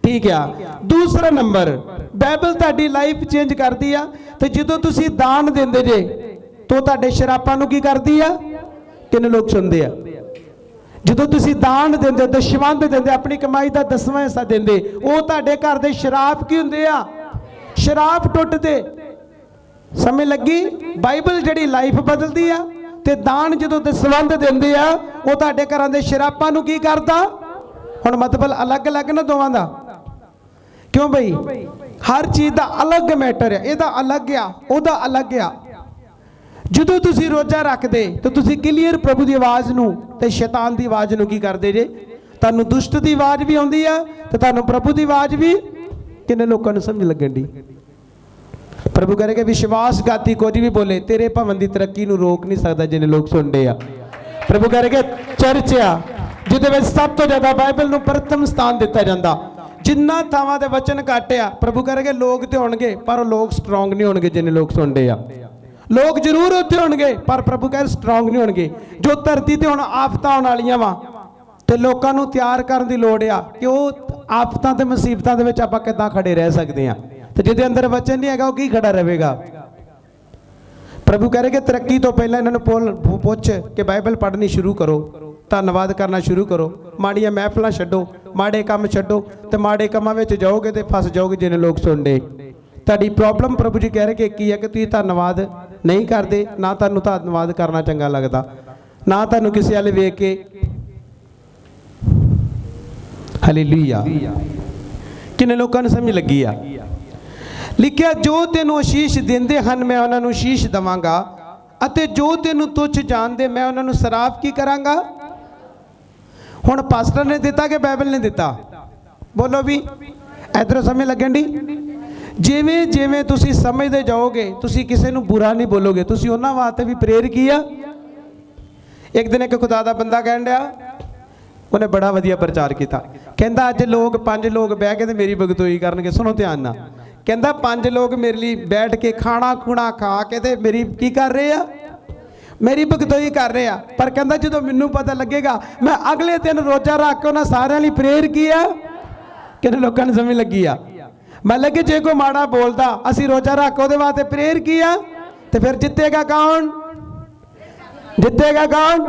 ਠੀਕ ਆ। ਦੂਸਰਾ ਨੰਬਰ, ਬਾਈਬਲ ਤੁਹਾਡੀ ਲਾਈਫ ਚੇਂਜ ਕਰਦੀ ਆ। ਤੇ ਜਦੋਂ ਤੁਸੀਂ ਦਾਨ ਦਿੰਦੇ ਜੇ ਤਾਂ ਤੁਹਾਡੇ ਸ਼ਰਾਪਾਂ ਨੂੰ ਕੀ ਕਰਦੀ ਆ? ਕਿੰਨੇ ਲੋਕ ਸੁਣਦੇ ਆ? ਜਦੋਂ ਤੁਸੀਂ ਦਾਨ ਦਿੰਦੇ, ਦਸ਼ਵੰਧ ਦਿੰਦੇ, ਆਪਣੀ ਕਮਾਈ ਦਾ 10ਵਾਂ ਹਿੱਸਾ ਦਿੰਦੇ, ਉਹ ਤੁਹਾਡੇ ਘਰ ਦੇ ਸ਼ਰਾਪ ਕੀ ਹੁੰਦੇ ਆ? ਸ਼ਰਾਪ ਟੁੱਟਦੇ। ਸਮਝ ਲੱਗੀ? ਬਾਈਬਲ ਜਿਹੜੀ ਲਾਈਫ ਬਦਲਦੀ ਆ, ਤੇ ਦਾਨ ਜਦੋਂ ਦਸ਼ਵੰਧ ਦਿੰਦੇ ਆ ਉਹ ਤੁਹਾਡੇ ਘਰਾਂ ਦੇ ਸ਼ਰਾਪਾਂ ਨੂੰ ਕੀ ਕਰਦਾ। ਹੁਣ ਮਤਲਬ ਅਲੱਗ-ਅਲੱਗ ਨਾ ਦੋਵਾਂ ਦਾ। ਕਿਉਂ ਬਈ? ਹਰ ਚੀਜ਼ ਦਾ ਅਲੱਗ ਮੈਟਰ ਹੈ। ਇਹਦਾ ਅਲੱਗ ਆ, ਉਹਦਾ ਅਲੱਗ ਆ। ਜਦੋਂ ਤੁਸੀਂ ਰੋਜ਼ਾ ਰੱਖਦੇ ਤਾਂ ਤੁਸੀਂ ਕਲੀਅਰ ਪ੍ਰਭੂ ਦੀ ਆਵਾਜ਼ ਨੂੰ ਤੇ ਸ਼ੈਤਾਨ ਦੀ ਆਵਾਜ਼ ਨੂੰ ਕੀ ਕਰਦੇ ਜੇ? ਤੁਹਾਨੂੰ ਦੁਸ਼ਟ ਦੀ ਆਵਾਜ਼ ਵੀ ਆਉਂਦੀ ਆ ਤੇ ਤੁਹਾਨੂੰ ਪ੍ਰਭੂ ਦੀ ਆਵਾਜ਼ ਵੀ। ਕਿੰਨੇ ਲੋਕਾਂ ਨੂੰ ਸਮਝ ਲੱਗਣ ਦੀ? ਪ੍ਰਭੂ ਕਹੇਗਾ ਵਿਸ਼ਵਾਸਘਾਤੀ ਕੋਈ ਵੀ ਬੋਲੇ ਤੇਰੇ ਭਵਨ ਦੀ ਤਰੱਕੀ ਨੂੰ ਰੋਕ ਨਹੀਂ ਸਕਦਾ। ਜਿੰਨੇ ਲੋਕ ਸੁਣਦੇ ਆ, ਪ੍ਰਭੂ ਕਹੇਗਾ ਚਰਚ ਆ ਜਿਹਦੇ ਵਿੱਚ ਸਭ ਤੋਂ ਜ਼ਿਆਦਾ ਬਾਈਬਲ ਨੂੰ ਪ੍ਰਥਮ ਸਥਾਨ ਦਿੱਤਾ ਜਾਂਦਾ। ਜਿੰਨਾ ਥਾਵਾਂ ਦੇ ਵਚਨ ਘੱਟ ਆ, ਪ੍ਰਭੂ ਕਹੇਗਾ ਲੋਕ ਤੇ ਹੋਣਗੇ ਪਰ ਉਹ ਲੋਕ ਸਟਰੋਂਗ ਨਹੀਂ ਹੋਣਗੇ। ਜਿੰਨੇ ਲੋਕ ਸੁਣਦੇ ਆ, ਲੋਕ ਜ਼ਰੂਰ ਉੱਥੇ ਹੋਣਗੇ ਪਰ ਪ੍ਰਭੂ ਕਹੇ ਸਟਰੋਂਗ ਨਹੀਂ ਹੋਣਗੇ। ਜੋ ਧਰਤੀ ਤੇ ਹੁਣ ਆਫਤਾਂ ਆਉਣ ਵਾਲੀਆਂ ਵਾ ਤੇ ਲੋਕਾਂ ਨੂੰ ਤਿਆਰ ਕਰਨ ਦੀ ਲੋੜ ਆ ਕਿ ਉਹ ਆਫਤਾਂ ਤੇ ਮੁਸੀਬਤਾਂ ਦੇ ਵਿੱਚ ਆਪਾਂ ਕਿੱਦਾਂ ਖੜੇ ਰਹਿ ਸਕਦੇ ਆ। ਤੇ ਜਿਹਦੇ ਅੰਦਰ ਵਚਨ ਨਹੀਂ ਹੈਗਾ ਉਹ ਕੀ ਖੜਾ ਰਹੇਗਾ। ਪ੍ਰਭੂ ਕਹੇਗਾ ਤਰੱਕੀ ਤੋਂ ਪਹਿਲਾਂ ਇਹਨਾਂ ਨੂੰ ਪੁੱਛ ਕੇ ਬਾਈਬਲ ਪੜ੍ਹਨੀ ਸ਼ੁਰੂ ਕਰੋ। ਧੰਨਵਾਦ ਕਰਨਾ ਸ਼ੁਰੂ ਕਰੋ। ਮਾੜੀਆਂ ਮਹਿਫਲਾਂ ਛੱਡੋ, ਮਾੜੇ ਕੰਮ ਛੱਡੋ ਤੇ ਮਾੜੇ ਕੰਮਾਂ ਵਿੱਚ ਜਾਓਗੇ ਤੇ ਫਸ ਜਾਓਗੇ ਜਿੰਨੇ ਲੋਕ ਸੁਣਦੇ। ਤੁਹਾਡੀ ਪ੍ਰੋਬਲਮ ਪ੍ਰਭੂ ਜੀ ਕਹਿ ਰਹੇ ਕਿ ਕੀ ਹੈ ਕਿ ਤੁਸੀਂ ਧੰਨਵਾਦ ਨਹੀਂ ਕਰਦੇ, ਨਾ ਤੁਹਾਨੂੰ ਧੰਨਵਾਦ ਕਰਨਾ ਚੰਗਾ ਲੱਗਦਾ, ਨਾ ਤੁਹਾਨੂੰ ਕਿਸੇ ਵਾਲੇ ਵੇਖ ਕੇ ਹਾਲੇਲੂਇਆ। ਕਿੰਨੇ ਲੋਕਾਂ ਨੂੰ ਸਮਝ ਲੱਗੀ ਆ? ਲਿਖਿਆ ਜੋ ਤੈਨੂੰ ਆਸ਼ੀਸ਼ ਦਿੰਦੇ ਹਨ ਮੈਂ ਉਹਨਾਂ ਨੂੰ ਆਸ਼ੀਸ਼ ਦੇਵਾਂਗਾ ਅਤੇ ਜੋ ਤੈਨੂੰ ਤੁੱਛ ਜਾਣਦੇ ਮੈਂ ਉਹਨਾਂ ਨੂੰ ਸਰਾਪ ਕੀ ਕਰਾਂਗਾ। ਹੁਣ ਪਾਸਟਰ ਨੇ ਦਿੱਤਾ ਕਿ ਬਾਈਬਲ ਨੇ ਦਿੱਤਾ? ਬੋਲੋ ਵੀ, ਇਧਰੋਂ ਸਮਝ ਲੱਗਣ ਦੀ। ਜਿਵੇਂ ਜਿਵੇਂ ਤੁਸੀਂ ਸਮਝਦੇ ਜਾਓਗੇ ਤੁਸੀਂ ਕਿਸੇ ਨੂੰ ਬੁਰਾ ਨਹੀਂ ਬੋਲੋਗੇ, ਤੁਸੀਂ ਉਹਨਾਂ ਵਾਸਤੇ ਵੀ ਪ੍ਰੇਰ ਕੀਆ। ਇੱਕ ਦਿਨ ਇੱਕ ਖੁਦਾ ਦਾ ਬੰਦਾ ਕਹਿਣ ਡਿਆ, ਉਹਨੇ ਬੜਾ ਵਧੀਆ ਪ੍ਰਚਾਰ ਕੀਤਾ। ਕਹਿੰਦਾ ਅੱਜ ਲੋਕ 5 ਲੋਕ ਬਹਿ ਕੇ ਤੇ ਮੇਰੀ ਬਗਤੋਈ ਕਰਨਗੇ। ਸੁਣੋ ਧਿਆਨ ਨਾਲ। ਕਹਿੰਦਾ 5 ਲੋਕ ਮੇਰੇ ਲਈ ਬੈਠ ਕੇ ਖਾਣਾ ਖੁਣਾ ਖਾ ਕੇ ਤੇ ਮੇਰੀ ਕੀ ਕਰ ਰਹੇ ਆ? ਮੇਰੀ ਬਗਤੋਈ ਕਰ ਰਹੇ ਆ। ਪਰ ਕਹਿੰਦਾ ਜਦੋਂ ਮੈਨੂੰ ਪਤਾ ਲੱਗੇਗਾ ਮੈਂ ਅਗਲੇ ਦਿਨ ਰੋਜ਼ਾ ਰੱਖ ਕੇ ਉਹਨਾਂ ਸਾਰਿਆਂ ਲਈ ਪ੍ਰੇਰ ਕੀਆ। ਕਿੰਨੇ ਲੋਕਾਂ ਨੂੰ ਸਮਝ ਲੱਗੀ ਆ? ਮਤਲਬ ਕਿ ਜੇ ਕੋਈ ਮਾੜਾ ਬੋਲਦਾ ਅਸੀਂ ਰੋਜ਼ਾ ਰੱਖ ਕੇ ਉਹਦੇ ਵਾਸਤੇ ਪ੍ਰੇਰ ਕੀਆ ਤੇ ਫਿਰ ਜਿੱਤੇਗਾ ਕੌਣ? ਜਿੱਤੇਗਾ ਕੌਣ?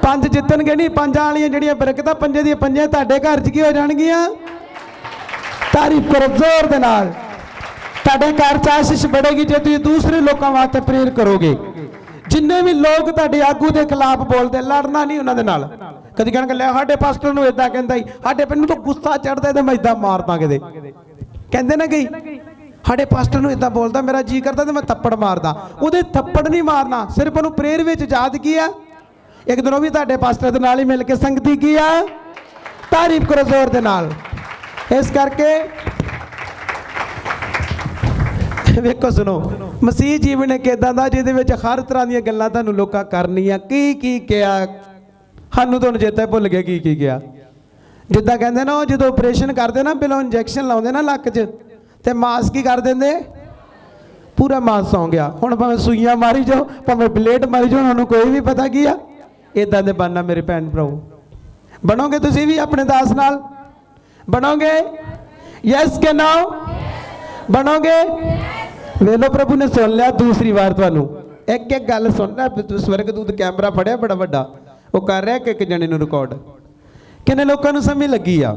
5 ਜਿੱਤਣਗੇ ਨਹੀਂ। 5 ਵਾਲੀਆਂ ਜਿਹੜੀਆਂ ਬਰਕਤਾਂ 5 ਦੀਆਂ 5 ਤੁਹਾਡੇ ਘਰ 'ਚ ਕੀ ਹੋ ਜਾਣਗੀਆਂ? ਤਾਰੀਫ ਕਰੋ ਜ਼ੋਰ ਦੇ ਨਾਲ। ਤੁਹਾਡੇ ਘਰ 'ਚ ਆਸ਼ੀਸ਼ बढ़ेगी ਜੇ ਤੁਸੀਂ ਦੂਸਰੇ ਲੋਕਾਂ ਵਾਸਤੇ ਪ੍ਰੇਰ ਕਰੋਗੇ। ਜਿੰਨੇ ਵੀ ਲੋਕ ਤੁਹਾਡੇ ਆਗੂ ਦੇ ਖਿਲਾਫ ਬੋਲਦੇ, ਲੜਨਾ ਨਹੀਂ ਉਹਨਾਂ ਦੇ ਨਾਲ। ਕਦੀ ਕਹਿਣਗੇ ਲੈ ਸਾਡੇ ਪਾਸਟਰ ਨੂੰ ਇਦਾਂ ਕਹਿੰਦਾ ਹੀ, ਸਾਡੇ ਪਿੰਡ ਨੂੰ ਤਾਂ ਗੁੱਸਾ ਚੜਦਾ ਤੇ ਮੈਂ ਇਦਾਂ ਮਾਰਦਾ। ਕਿਤੇ ਕਹਿੰਦੇ ਨਾ ਗਈ ਸਾਡੇ ਪਾਸਟਰ ਨੂੰ ਇਦਾਂ ਬੋਲਦਾ, ਮੇਰਾ ਜੀ ਕਰਦਾ ਤੇ ਮੈਂ ਥੱਪੜ ਮਾਰਦਾ। ਉਹਦੇ ਥੱਪੜ ਨਹੀਂ ਮਾਰਨਾ, ਸਿਰਫ ਉਹਨੂੰ ਪ੍ਰੇਰ ਵਿੱਚ ਯਾਦ ਕੀ ਆ। ਇੱਕ ਦਿਨ ਉਹ ਵੀ ਤੁਹਾਡੇ ਪਾਸਟਰ ਦੇ ਨਾਲ ਹੀ ਮਿਲ ਕੇ ਸੰਗਤੀ ਕੀ ਆ। ਤਾਰੀਫ ਕਰੋ ਜ਼ੋਰ ਦੇ ਨਾਲ। ਇਸ ਕਰਕੇ ਵੇਖੋ ਸੁਣੋ, ਮਸੀਹ ਜੀਵਨ ਇੱਕ ਇਦਾਂ ਦਾ ਜਿਹਦੇ ਵਿੱਚ ਹਰ ਤਰ੍ਹਾਂ ਦੀਆਂ ਗੱਲਾਂ ਤੁਹਾਨੂੰ ਲੋਕਾਂ ਕਰਨੀਆਂ। ਕੀ ਕੀ ਕਿਹਾ ਸਾਨੂੰ ਤੁਹਾਨੂੰ ਚੇਤਾ ਭੁੱਲ ਗਿਆ ਕੀ ਕੀ ਕਿਹਾ। ਜਿੱਦਾਂ ਕਹਿੰਦੇ ਨਾ ਉਹ ਜਦੋਂ ਆਪਰੇਸ਼ਨ ਕਰਦੇ ਨਾ ਪਹਿਲਾਂ ਇੰਜੈਕਸ਼ਨ ਲਾਉਂਦੇ ਨਾ ਲੱਕ 'ਚ ਤੇ ਮਾਸ ਕੀ ਕਰ ਦਿੰਦੇ? ਪੂਰਾ ਮਾਸ ਸੌਂ ਗਿਆ। ਹੁਣ ਭਾਵੇਂ ਸੂਈਆਂ ਮਾਰੀ ਜਾਓ ਭਾਵੇਂ ਬਲੇਡ ਮਾਰੀ ਜਾਓ, ਉਹਨੂੰ ਕੋਈ ਵੀ ਪਤਾ ਕੀ ਆ। ਇਦਾਂ ਦੇ ਬਣਨਾ ਮੇਰੇ ਭੈਣ ਭਰਾਓ। ਬਣੋਗੇ ਤੁਸੀਂ ਵੀ ਆਪਣੇ ਦਾਸ ਨਾਲ? ਬਣੋਗੇ? ਯੈਸ ਕਿ ਨੋ? ਬਣੋਗੇ? ਵੇਲੋ ਪ੍ਰਭੂ ਨੇ ਸੁਣ ਲਿਆ ਦੂਸਰੀ ਵਾਰ ਤੁਹਾਨੂੰ। ਇੱਕ ਇੱਕ ਗੱਲ ਸੁਣਨਾ। ਸਵਰਗਦੂਤ ਕੈਮਰਾ ਫੜਿਆ ਬੜਾ ਵੱਡਾ, ਉਹ ਕਰ ਰਿਹਾ ਕਿ ਇੱਕ ਜਣੇ ਨੂੰ ਰਿਕਾਰਡ। ਕਿੰਨੇ ਲੋਕਾਂ ਨੂੰ ਸਮਝ ਲੱਗੀ ਆ?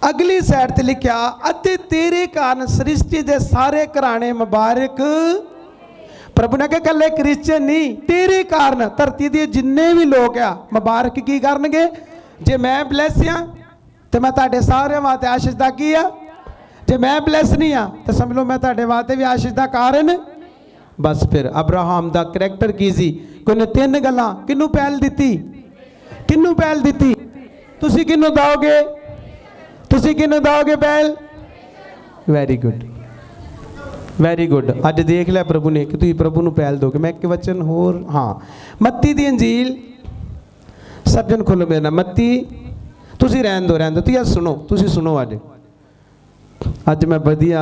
ਅਗਲੀ ਸਾਈਡ ਤੇ ਲਿਖਿਆ ਅਤੇ ਤੇਰੇ ਕਾਰਨ ਸ੍ਰਿਸ਼ਟੀ ਦੇ ਸਾਰੇ ਘਰਾਣੇ ਮੁਬਾਰਕ। ਪ੍ਰਭੂ ਨੇ ਕਿਹਾ ਕੱਲੇ ਕ੍ਰਿਸਚਨ ਨਹੀਂ, ਤੇਰੇ ਕਾਰਨ ਧਰਤੀ ਦੇ ਜਿੰਨੇ ਵੀ ਲੋਕ ਆ ਮੁਬਾਰਕ ਕੀ ਕਰਨਗੇ। ਜੇ ਮੈਂ ਬਲੈਸ ਆ ਤੇ ਮੈਂ ਤੁਹਾਡੇ ਸਾਰਿਆਂ ਵਾਸਤੇ ਆਸ਼ੀਸ਼ ਦਾ ਕੀ ਆ। ਜੇ ਮੈਂ ਬਲੈਸ ਨਹੀਂ ਆ ਤਾਂ ਸਮਝ ਲਓ ਮੈਂ ਤੁਹਾਡੇ ਵਾਸਤੇ ਵੀ ਆਸ਼ੀਸ਼ ਦਾ ਕਾਰਨ। ਬਸ ਫਿਰ ਅਬਰਾਹਮ ਦਾ ਕਰੈਕਟਰ ਕੀ ਸੀ? ਉਹਨੇ 3 ਗੱਲਾਂ ਕਿਹਨੂੰ ਪਹਿਲ ਦਿੱਤੀ? ਕਿਹਨੂੰ ਪਹਿਲ ਦਿੱਤੀ? ਤੁਸੀਂ ਕਿਹਨੂੰ ਦੋਗੇ? ਤੁਸੀਂ ਕਿਹਨੂੰ ਦੋਗੇ ਪਹਿਲ? Very good, very good. ਅੱਜ ਦੇਖ ਲਿਆ ਪ੍ਰਭੂ ਨੇ ਕਿ ਤੁਸੀਂ ਪ੍ਰਭੂ ਨੂੰ ਪਹਿਲ ਦੋਗੇ। ਮੈਂ ਇੱਕ ਵਚਨ ਹੋਰ, ਹਾਂ, ਮੱਤੀ ਦੀ ਅੰਜੀਲ। ਸੱਜਣ ਖੋਲੋ ਮੇਰੇ ਨਾਲ ਮੱਤੀ। ਤੁਸੀਂ ਰਹਿਣ ਦਿਓ ਤੁਸੀਂ ਅੱਜ ਸੁਣੋ, ਤੁਸੀਂ ਸੁਣੋ। ਅੱਜ ਮੈਂ ਵਧੀਆ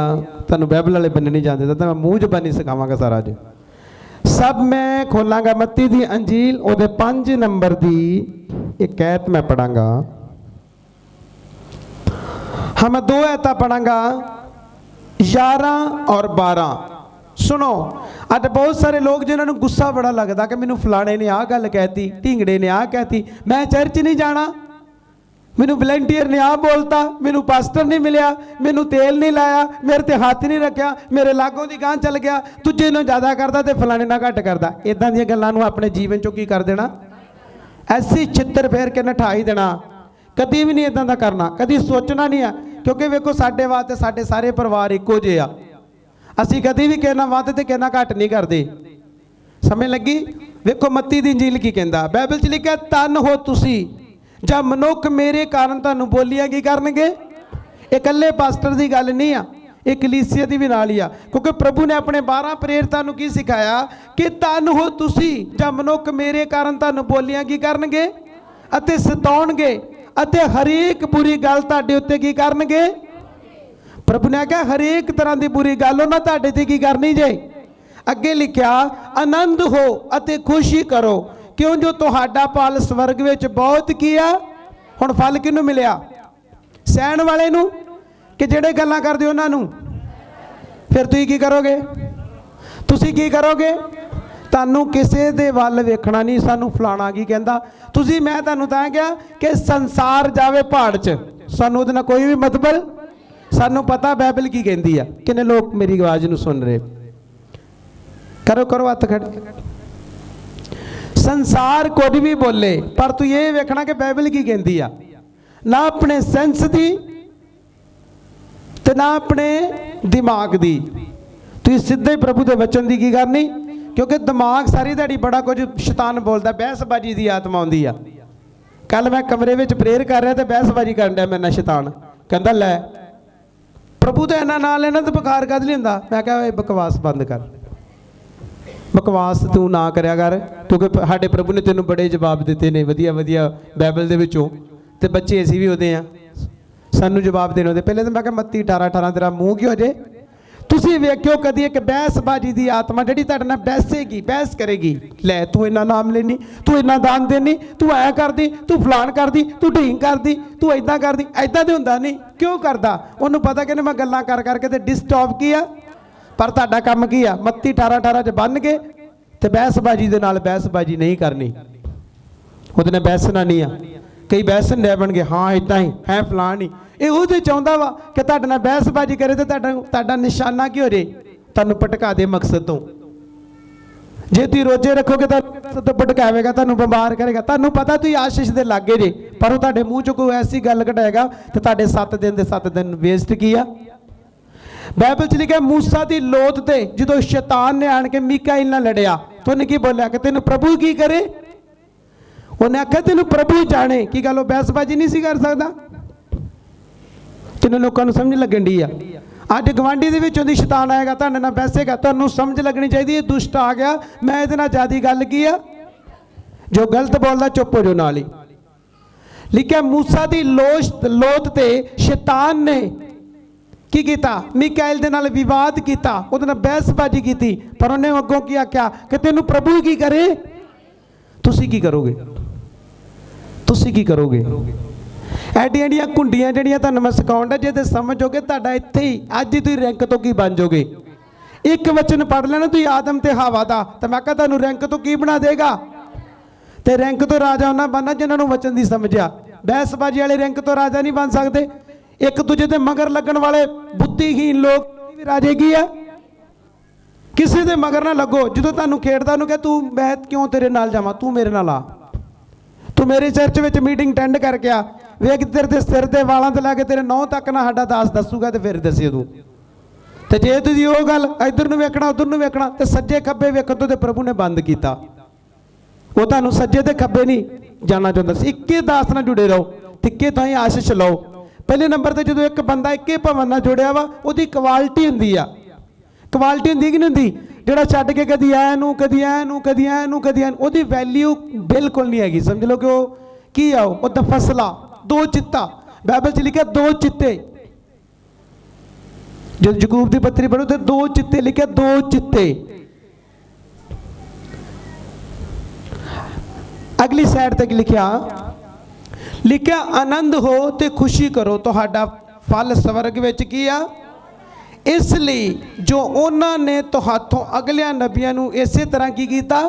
ਤੁਹਾਨੂੰ ਬਾਈਬਲ ਵਾਲੇ ਬੰਨੇ ਨਹੀਂ ਜਾਂਦੇ ਤਾਂ ਮੈਂ ਮੂੰਹ ਜ਼ਬਾਨੀ ਸਿਖਾਵਾਂਗਾ ਸਾਰਾ। ਅੱਜ ਸਭ ਮੈਂ ਖੋਲਾਂਗਾ ਮੱਤੀ ਦੀ ਅੰਜੀਲ, ਉਹਦੇ 5 ਨੰਬਰ ਦੀ ਇੱਕ ਐਤ ਮੈਂ ਪੜਾਂਗਾ। ਹਾਂ ਮੈਂ 2 ਐਤਾਂ ਪੜਾਂਗਾ, 11 ਔਰ 12। ਸੁਣੋ, ਅੱਜ ਬਹੁਤ ਸਾਰੇ ਲੋਕ ਜਿਨ੍ਹਾਂ ਨੂੰ ਗੁੱਸਾ ਬੜਾ ਲੱਗਦਾ ਕਿ ਮੈਨੂੰ ਫਲਾਣੇ ਨੇ ਆਹ ਗੱਲ ਕਹਿਤੀ, ਢਿੰਗੜੇ ਨੇ ਆਹ ਕਹਿਤੀ, ਮੈਂ ਚਰਚ ਨਹੀਂ ਜਾਣਾ, ਮੈਨੂੰ ਵਲੰਟੀਅਰ ਨੇ ਆਹ ਬੋਲਤਾ, ਮੈਨੂੰ ਪਾਸਟਰ ਨਹੀਂ ਮਿਲਿਆ, ਮੈਨੂੰ ਤੇਲ ਨਹੀਂ ਲਾਇਆ, ਮੇਰੇ ਤੇ ਹੱਥ ਨਹੀਂ ਰੱਖਿਆ, ਮੇਰੇ ਲਾਗੋਂ ਦੀ ਗਾਂ ਚੱਲ ਗਿਆ, ਦੂਜੇ ਨੂੰ ਜ਼ਿਆਦਾ ਕਰਦਾ ਤੇ ਫਲਾਣੇ ਨਾਲ ਘੱਟ ਕਰਦਾ। ਇਦਾਂ ਦੀਆਂ ਗੱਲਾਂ ਨੂੰ ਆਪਣੇ ਜੀਵਨ 'ਚੋਂ ਕੀ ਕਰ ਦੇਣਾ? ਐਸੀ ਛਿੱਤਰ ਫੇਰ ਕੇ ਨਠਾ ਹੀ ਦੇਣਾ। ਕਦੀ ਵੀ ਨਹੀਂ ਇਦਾਂ ਦਾ ਕਰਨਾ, ਕਦੀ ਸੋਚਣਾ ਨਹੀਂ ਆ। ਕਿਉਂਕਿ ਵੇਖੋ ਸਾਡੇ ਵਾਸਤੇ ਸਾਡੇ ਸਾਰੇ ਪਰਿਵਾਰ ਇੱਕੋ ਜਿਹੇ ਆ। ਅਸੀਂ ਕਦੀ ਵੀ ਕਿਸੇ ਨਾਲ ਵੱਧ ਤੇ ਕਿਸੇ ਨਾਲ ਘੱਟ ਨਹੀਂ ਕਰਦੇ। ਸਮਝ ਲੱਗੀ? ਵੇਖੋ ਮੱਤੀ ਦੀ ਇੰਜੀਲ ਕੀ ਕਹਿੰਦਾ। ਬਾਈਬਲ 'ਚ ਲਿਖਿਆ ਧੰਨ ਹੋ ਤੁਸੀਂ ਜਾਂ ਮਨੁੱਖ ਮੇਰੇ ਕਾਰਨ ਤੁਹਾਨੂੰ ਬੋਲੀਆਂ ਕੀ ਕਰਨਗੇ। ਇਹ ਇਕੱਲੇ ਪਾਸਟਰ ਦੀ ਗੱਲ ਨਹੀਂ ਆ, ਇਹ ਕਲੀਸਿਆ ਦੀ ਵੀ ਨਾਲ ਹੀ ਆ। ਕਿਉਂਕਿ ਪ੍ਰਭੂ ਨੇ ਆਪਣੇ 12 ਪ੍ਰੇਰਿਤਾਂ ਨੂੰ ਕੀ ਸਿਖਾਇਆ ਕਿ ਧੰਨ ਹੋ ਤੁਸੀਂ ਜਾਂ ਮਨੁੱਖ ਮੇਰੇ ਕਾਰਨ ਤੁਹਾਨੂੰ ਬੋਲੀਆਂ ਕੀ ਕਰਨਗੇ ਅਤੇ ਸਤਾਉਣਗੇ ਅਤੇ ਹਰੇਕ ਬੁਰੀ ਗੱਲ ਤੁਹਾਡੇ ਉੱਤੇ ਕੀ ਕਰਨਗੇ। ਪ੍ਰਭੂ ਨੇ ਕਿਹਾ ਹਰੇਕ ਤਰ੍ਹਾਂ ਦੀ ਬੁਰੀ ਗੱਲ ਉਹਨਾਂ ਤੁਹਾਡੇ ਤੇ ਕੀ ਕਰਨੀ ਜੇ। ਅੱਗੇ ਲਿਖਿਆ ਆਨੰਦ ਹੋ ਅਤੇ ਖੁਸ਼ੀ ਕਰੋ ਕਿਉਂ ਜੋ ਤੁਹਾਡਾ ਫਲ ਸਵਰਗ ਵਿੱਚ ਬਹੁਤ ਕੀ ਆ। ਹੁਣ ਫਲ ਕਿਹਨੂੰ ਮਿਲਿਆ? ਸਹਿਣ ਵਾਲੇ ਨੂੰ ਕਿ ਜਿਹੜੇ ਗੱਲਾਂ ਕਰਦੇ ਉਹਨਾਂ ਨੂੰ? ਫਿਰ ਤੁਸੀਂ ਕੀ ਕਰੋਗੇ? ਤੁਸੀਂ ਕੀ ਕਰੋਗੇ? ਤੁਹਾਨੂੰ ਕਿਸੇ ਦੇ ਵੱਲ ਵੇਖਣਾ ਨਹੀਂ, ਸਾਨੂੰ ਫਲਾਣਾ ਕੀ ਕਹਿੰਦਾ। ਤੁਸੀਂ, ਮੈਂ ਤੁਹਾਨੂੰ ਤਾਂ ਕਿਹਾ ਕਿ ਸੰਸਾਰ ਜਾਵੇ ਪਹਾੜ 'ਚ, ਸਾਨੂੰ ਉਹਦੇ ਨਾਲ ਕੋਈ ਵੀ ਮਤਲਬ, ਸਾਨੂੰ ਪਤਾ ਬਾਈਬਲ ਕੀ ਕਹਿੰਦੀ ਆ। ਕਿੰਨੇ ਲੋਕ ਮੇਰੀ ਆਵਾਜ਼ ਨੂੰ ਸੁਣ ਰਹੇ? ਕਰੋ ਕਰੋ ਹੱਥ ਖੜੇ। ਸੰਸਾਰ ਕੁਝ ਵੀ ਬੋਲੇ, ਪਰ ਤੂੰ ਇਹ ਵੇਖਣਾ ਕਿ ਬਾਈਬਲ ਕੀ ਕਹਿੰਦੀ ਆ। ਨਾ ਆਪਣੇ ਸੈਂਸ ਦੀ ਤੇ ਨਾ ਆਪਣੇ ਦਿਮਾਗ ਦੀ, ਤੁਸੀਂ ਸਿੱਧੇ ਪ੍ਰਭੂ ਦੇ ਵਚਨ ਦੀ ਕੀ ਕਰਨੀ, ਕਿਉਂਕਿ ਦਿਮਾਗ ਸਾਰੀ ਦਿਹਾੜੀ ਬੜਾ ਕੁਝ ਸ਼ੈਤਾਨ ਬੋਲਦਾ, ਬਹਿਸਬਾਜੀ ਦੀ ਆਤਮਾ ਆਉਂਦੀ ਆ। ਕੱਲ ਮੈਂ ਕਮਰੇ ਵਿੱਚ ਪ੍ਰੇਅਰ ਕਰ ਰਿਹਾ ਤੇ ਬਹਿਸਬਾਜੀ ਕਰਨ ਡਿਆ ਮੇਰੇ ਨਾਲ ਸ਼ੈਤਾਨ, ਕਹਿੰਦਾ ਲੈ ਪ੍ਰਭੂ ਦਾ ਇਹਨਾਂ ਨਾਂ ਲੈਣਾ ਤੇ ਬੁਖਾਰ ਕਦ ਨਹੀਂ ਹੁੰਦਾ। ਮੈਂ ਕਿਹਾ ਇਹ ਬਕਵਾਸ ਬੰਦ ਕਰ, ਬਕਵਾਸ ਤੂੰ ਨਾ ਕਰਿਆ ਕਰ, ਕਿਉਂਕਿ ਸਾਡੇ ਪ੍ਰਭੂ ਨੇ ਤੈਨੂੰ ਬੜੇ ਜਵਾਬ ਦਿੱਤੇ ਨੇ ਵਧੀਆ ਵਧੀਆ ਬਾਈਬਲ ਦੇ ਵਿੱਚੋਂ, ਤੇ ਬੱਚੇ ਅਸੀਂ ਵੀ ਉਹਦੇ ਆ, ਸਾਨੂੰ ਜਵਾਬ ਦੇਣ ਉਹਦੇ। ਪਹਿਲੇ ਤਾਂ ਮੈਂ ਕਿਹਾ ਮੱਤੀ 18:18 ਤੇਰਾ ਮੂੰਹ ਕਿਉਂ ਜੇ। ਤੁਸੀਂ ਵੇਖਿਓ ਕਦੀ ਇੱਕ ਬਹਿਸਬਾਜੀ ਦੀ ਆਤਮਾ ਜਿਹੜੀ ਤੁਹਾਡੇ ਨਾਲ ਬਹਿਸੇਗੀ, ਬਹਿਸ ਕਰੇਗੀ, ਲੈ ਤੂੰ ਇੰਨਾ ਨਾਮ ਲੈਣੀ, ਤੂੰ ਇੰਨਾ ਦਾਨ ਦੇਣੀ, ਤੂੰ ਐਂ ਕਰਦੀ, ਤੂੰ ਫਲਾਣ ਕਰਦੀ, ਤੂੰ ਢੀਂਗ ਕਰਦੀ, ਤੂੰ ਐਦਾਂ ਕਰਦੀ। ਐਦਾਂ ਤੇ ਹੁੰਦਾ ਨਹੀਂ, ਕਿਉਂ ਕਰਦਾ? ਉਹਨੂੰ ਪਤਾ ਕਿ ਮੈਂ ਗੱਲਾਂ ਕਰ ਕਰਕੇ ਤੇ ਡਿਸਟਰਬ ਕੀ ਆ, ਪਰ ਤੁਹਾਡਾ ਕੰਮ ਕੀ ਆ? ਮੱਤੀ 18:18 'ਚ ਬੰਨ ਕੇ ਤੇ ਬਹਿਸਬਾਜੀ ਦੇ ਨਾਲ ਬਹਿਸਬਾਜੀ ਨਹੀਂ ਕਰਨੀ, ਉਹਦੇ ਨਾਲ ਬਹਿਸਣਾ ਨਹੀਂ ਆ। ਕਈ ਬਹਿਸਣ ਡੈ ਬਣ ਗਏ, ਹਾਂ ਇੱਦਾਂ ਹੀ ਹੈ ਫਲਾਣ ਹੀ, ਇਹ ਉਹਦੇ ਚਾਹੁੰਦਾ ਵਾ ਕਿ ਤੁਹਾਡੇ ਨਾਲ ਬਹਿਸਬਾਜੀ ਕਰੇ ਤੇ ਤੁਹਾਡਾ ਨਿਸ਼ਾਨਾ ਕੀ ਹੋ ਜੇ, ਤੁਹਾਨੂੰ ਭਟਕਾ ਦੇ ਮਕਸਦ ਤੋਂ। ਜੇ ਤੁਸੀਂ ਰੋਜੇ ਰੱਖੋਗੇ ਤਾਂ ਮਕਸਦ ਤੋਂ ਭਟਕਾਵੇਗਾ, ਤੁਹਾਨੂੰ ਬਿਮਾਰ ਕਰੇਗਾ। ਤੁਹਾਨੂੰ ਪਤਾ ਤੁਸੀਂ ਆਸ਼ੀਸ਼ ਦੇ ਲਾਗੇ ਜੇ, ਪਰ ਉਹ ਤੁਹਾਡੇ ਮੂੰਹ 'ਚੋਂ ਕੋਈ ਐਸੀ ਗੱਲ ਕਢਾਏਗਾ ਤੇ ਤੁਹਾਡੇ 7 ਦਿਨ ਦੇ 7 ਦਿਨ ਵੇਸਟ ਕੀ ਆ। ਬਾਈਬਲ 'ਚ ਲਿਖਿਆ ਮੂਸਾ ਦੀ ਲੋਥ ਤੇ ਜਦੋਂ ਸ਼ੈਤਾਨ ਨੇ ਆਣ ਕੇ ਮੀਕਾਇਲ ਨਾਲ ਲੜਿਆ ਤਾਂ ਉਹਨੇ ਕੀ ਬੋਲਿਆ ਕਿ ਤੈਨੂੰ ਪ੍ਰਭੂ ਕੀ ਕਰੇ। ਉਹਨੇ ਆਖਿਆ ਤੈਨੂੰ ਪ੍ਰਭੂ ਜਾਣੇ। ਕੀ ਗੱਲ ਉਹ ਬਹਿਸਬਾਜੀ ਨਹੀਂ ਸੀ ਕਰ ਸਕਦਾ? ਕਿੰਨੇ ਲੋਕਾਂ ਨੂੰ ਸਮਝ ਲੱਗਣ ਦੀ ਆ। ਅੱਜ ਗਵਾਂਢੀ ਦੇ ਵਿੱਚੋਂ ਦੀ ਸ਼ੈਤਾਨ ਆਏਗਾ, ਤੁਹਾਡੇ ਨਾਲ ਬਹਿਸੇਗਾ, ਤੁਹਾਨੂੰ ਸਮਝ ਲੱਗਣੀ ਚਾਹੀਦੀ ਇਹ ਦੁਸ਼ਟ ਆ ਗਿਆ, ਮੈਂ ਇਹਦੇ ਨਾਲ ਜ਼ਿਆਦਾ ਗੱਲ ਕੀ ਆ। ਜੋ ਗਲਤ ਬੋਲਦਾ ਚੁੱਪ ਹੋ ਜਾਓ ਨਾਲ ਹੀ। ਲਿਖਿਆ ਮੂਸਾ ਦੀ ਲੋਥ ਤੇ ਸ਼ੈਤਾਨ ਨੇ ਕੀ ਕੀਤਾ? ਮੀਕਾਇਲ ਦੇ ਨਾਲ ਵਿਵਾਦ ਕੀਤਾ, ਉਹਦੇ ਨਾਲ ਬਹਿਸਬਾਜੀ ਕੀਤੀ, ਪਰ ਉਹਨੇ ਅੱਗੋਂ ਕੀ ਆਖਿਆ ਕਿ ਤੈਨੂੰ ਪ੍ਰਭੂ ਕੀ ਕਰੇ। ਤੁਸੀਂ ਕੀ ਕਰੋਗੇ? ਤੁਸੀਂ ਕੀ ਕਰੋਗੇ? ਐਡੀਆਂ ਐਡੀਆਂ ਕੁੰਡੀਆਂ ਜਿਹੜੀਆਂ ਤੁਹਾਨੂੰ ਮੈਂ ਸਿਖਾਉਣ ਦਾ, ਜੇ ਤੇ ਸਮਝੋਗੇ ਤੁਹਾਡਾ ਇੱਥੇ ਹੀ ਅੱਜ ਹੀ ਤੁਸੀਂ ਰੈਂਕ ਤੋਂ ਕੀ ਬਣ ਜਾਓਗੇ। ਇੱਕ ਵਚਨ ਪੜ੍ਹ ਲੈਣਾ ਤੁਸੀਂ ਆਦਮ ਤੇ ਹਵਾ ਦਾ, ਤੇ ਮੈਂ ਕਿਹਾ ਤੁਹਾਨੂੰ ਰੈਂਕ ਤੋਂ ਕੀ ਬਣਾ ਦੇਗਾ। ਤੇ ਰੈਂਕ ਤੋਂ ਰਾਜਾ ਉਹਨਾਂ ਬਣਨਾ ਜਿਨ੍ਹਾਂ ਨੂੰ ਵਚਨ ਦੀ ਸਮਝਿਆ। ਬਹਿਸਬਾਜੀ ਵਾਲੇ ਰੈਂਕ ਤੋਂ ਰਾਜਾ ਨਹੀਂ ਬਣ ਸਕਦੇ। ਇੱਕ ਦੂਜੇ ਦੇ ਮਗਰ ਲੱਗਣ ਵਾਲੇ ਬੁੱਧੀਹੀਨ ਲੋਕ ਵੀ ਰਾਜੇ ਕੀ ਆ। ਕਿਸੇ ਦੇ ਮਗਰ ਨਾ ਲੱਗੋ। ਜਦੋਂ ਤੁਹਾਨੂੰ ਖੇਡਦਾ ਉਹਨੂੰ ਕਹੇ ਤੂੰ ਮੈਂ ਕਿਉਂ ਤੇਰੇ ਨਾਲ ਜਾਵਾਂ, ਤੂੰ ਮੇਰੇ ਨਾਲ ਆ, ਤੂੰ ਮੇਰੇ ਚਰਚ ਵਿੱਚ ਮੀਟਿੰਗ ਅਟੈਂਡ ਕਰਕੇ ਆ, ਵੇਖ ਤੇਰੇ ਦੇ ਸਿਰ ਦੇ ਵਾਲਾਂ ਤੋਂ ਲੈ ਕੇ ਤੇਰੇ 9 ਤੱਕ ਨਾ ਸਾਡਾ ਦਾਸ ਦੱਸੂਗਾ ਤੇ ਫਿਰ ਦੱਸਿਓ ਤੂੰ। ਤੇ ਜੇ ਤੁਸੀਂ ਉਹ ਗੱਲ ਇੱਧਰ ਨੂੰ ਵੇਖਣਾ ਉੱਧਰ ਨੂੰ ਵੇਖਣਾ ਤੇ ਸੱਜੇ ਖੱਬੇ ਵੇਖਣ ਤੋਂ ਤੇ ਪ੍ਰਭੂ ਨੇ ਬੰਦ ਕੀਤਾ। ਉਹ ਤੁਹਾਨੂੰ ਸੱਜੇ ਤੇ ਖੱਬੇ ਨਹੀਂ ਜਾਣਾ ਚਾਹੁੰਦਾ ਸੀ। ਇੱਕੇ ਦਾਸ ਨਾਲ ਜੁੜੇ ਰਹੋ, ਤਿੱਕੇ ਤਾਂ ਹੀ ਆਸ਼ੀਸ਼ ਲਓ। ਪਹਿਲੇ ਨੰਬਰ ਤੇ ਜਦੋਂ ਇੱਕ ਬੰਦਾ ਇੱਕੇ ਭਵਨ ਨਾਲ ਜੁੜਿਆ ਵਾ, ਉਹਦੀ ਕੁਆਲਿਟੀ ਹੁੰਦੀ ਆ। ਕੁਆਲਿਟੀ ਹੁੰਦੀ ਕਿ ਨਹੀਂ ਹੁੰਦੀ? ਜਿਹੜਾ ਛੱਡ ਕੇ ਕਦੀ ਐ ਨੂੰ ਕਦੀ ਐ ਨੂੰ ਕਦੀ ਐ ਨੂੰ ਕਦੀ ਐ, ਉਹਦੀ ਵੈਲਿਊ ਬਿਲਕੁਲ ਨਹੀਂ ਹੈਗੀ। ਸਮਝ ਲਓ ਕਿ ਉਹ ਕੀ ਆ, ਉਹ ਤਾਂ ਫਸਲਾ ਦੋ ਚਿੱਤਾ। ਬਾਈਬਲ 'ਚ ਲਿਖਿਆ ਦੋ ਚਿੱਤੇ। ਜਦ ਯਾਕੂਬ ਦੀ ਪੱਤਰੀ ਪੜ੍ਹੋ ਤੇ ਦੋ ਚਿੱਤੇ ਲਿਖਿਆ, ਦੋ ਚਿੱਤੇ। ਅਗਲੀ ਸਾਈਡ ਤੇ ਲਿਖਿਆ ਆਨੰਦ ਹੋ ਤੇ ਖੁਸ਼ੀ ਕਰੋ, ਤੁਹਾਡਾ ਫਲ ਸਵਰਗ ਵਿੱਚ ਕੀ ਆ। ਇਸ ਲਈ ਜੋ ਉਹਨਾਂ ਨੇ ਤੁਹਾਥੋਂ ਅਗਲਿਆਂ ਨਬੀਆਂ ਨੂੰ ਇਸੇ ਤਰ੍ਹਾਂ ਕੀ ਕੀਤਾ,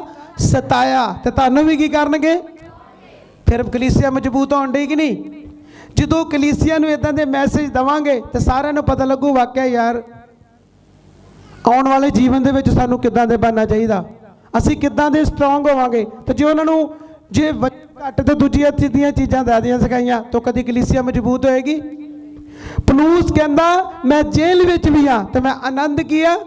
ਸਤਾਇਆ, ਤੇ ਤੁਹਾਨੂੰ ਵੀ ਕੀ ਕਰਨਗੇ। ਫਿਰ ਕਲੀਸਿਆ ਮਜ਼ਬੂਤ ਹੋਣ ਡਈ ਕਿ ਨਹੀਂ? ਜਦੋਂ ਕਲੀਸਿਆ ਨੂੰ ਇਦਾਂ ਦੇ ਮੈਸੇਜ ਦੇਵਾਂਗੇ ਤੇ ਸਾਰਿਆਂ ਨੂੰ ਪਤਾ ਲੱਗੂ ਵਾਕਿਆ ਯਾਰ ਆਉਣ ਵਾਲੇ ਜੀਵਨ ਦੇ ਵਿੱਚ ਸਾਨੂੰ ਕਿੱਦਾਂ ਦੇ ਬਣਨਾ ਚਾਹੀਦਾ, ਅਸੀਂ ਕਿੱਦਾਂ ਦੇ ਸਟਰੋਂਗ ਹੋਵਾਂਗੇ। ਤੇ ਜੇ ਉਹਨਾਂ ਨੂੰ ਜੇ ਘੱਟ ਤੇ ਦੂਜੀਆਂ ਸਿੱਧੀਆਂ ਚੀਜ਼ਾਂ ਦਾਦੀਆਂ ਸਿਖਾਈਆਂ ਤਾਂ ਕਦੀ ਕਲੀਸਿਆ ਮਜ਼ਬੂਤ ਹੋਏਗੀ। ਪਲੂਸ ਕਹਿੰਦਾ ਮੈਂ ਜੇਲ੍ਹ ਵਿੱਚ ਵੀ ਆ ਤੇ ਮੈਂ ਆਨੰਦ ਕੀਆ,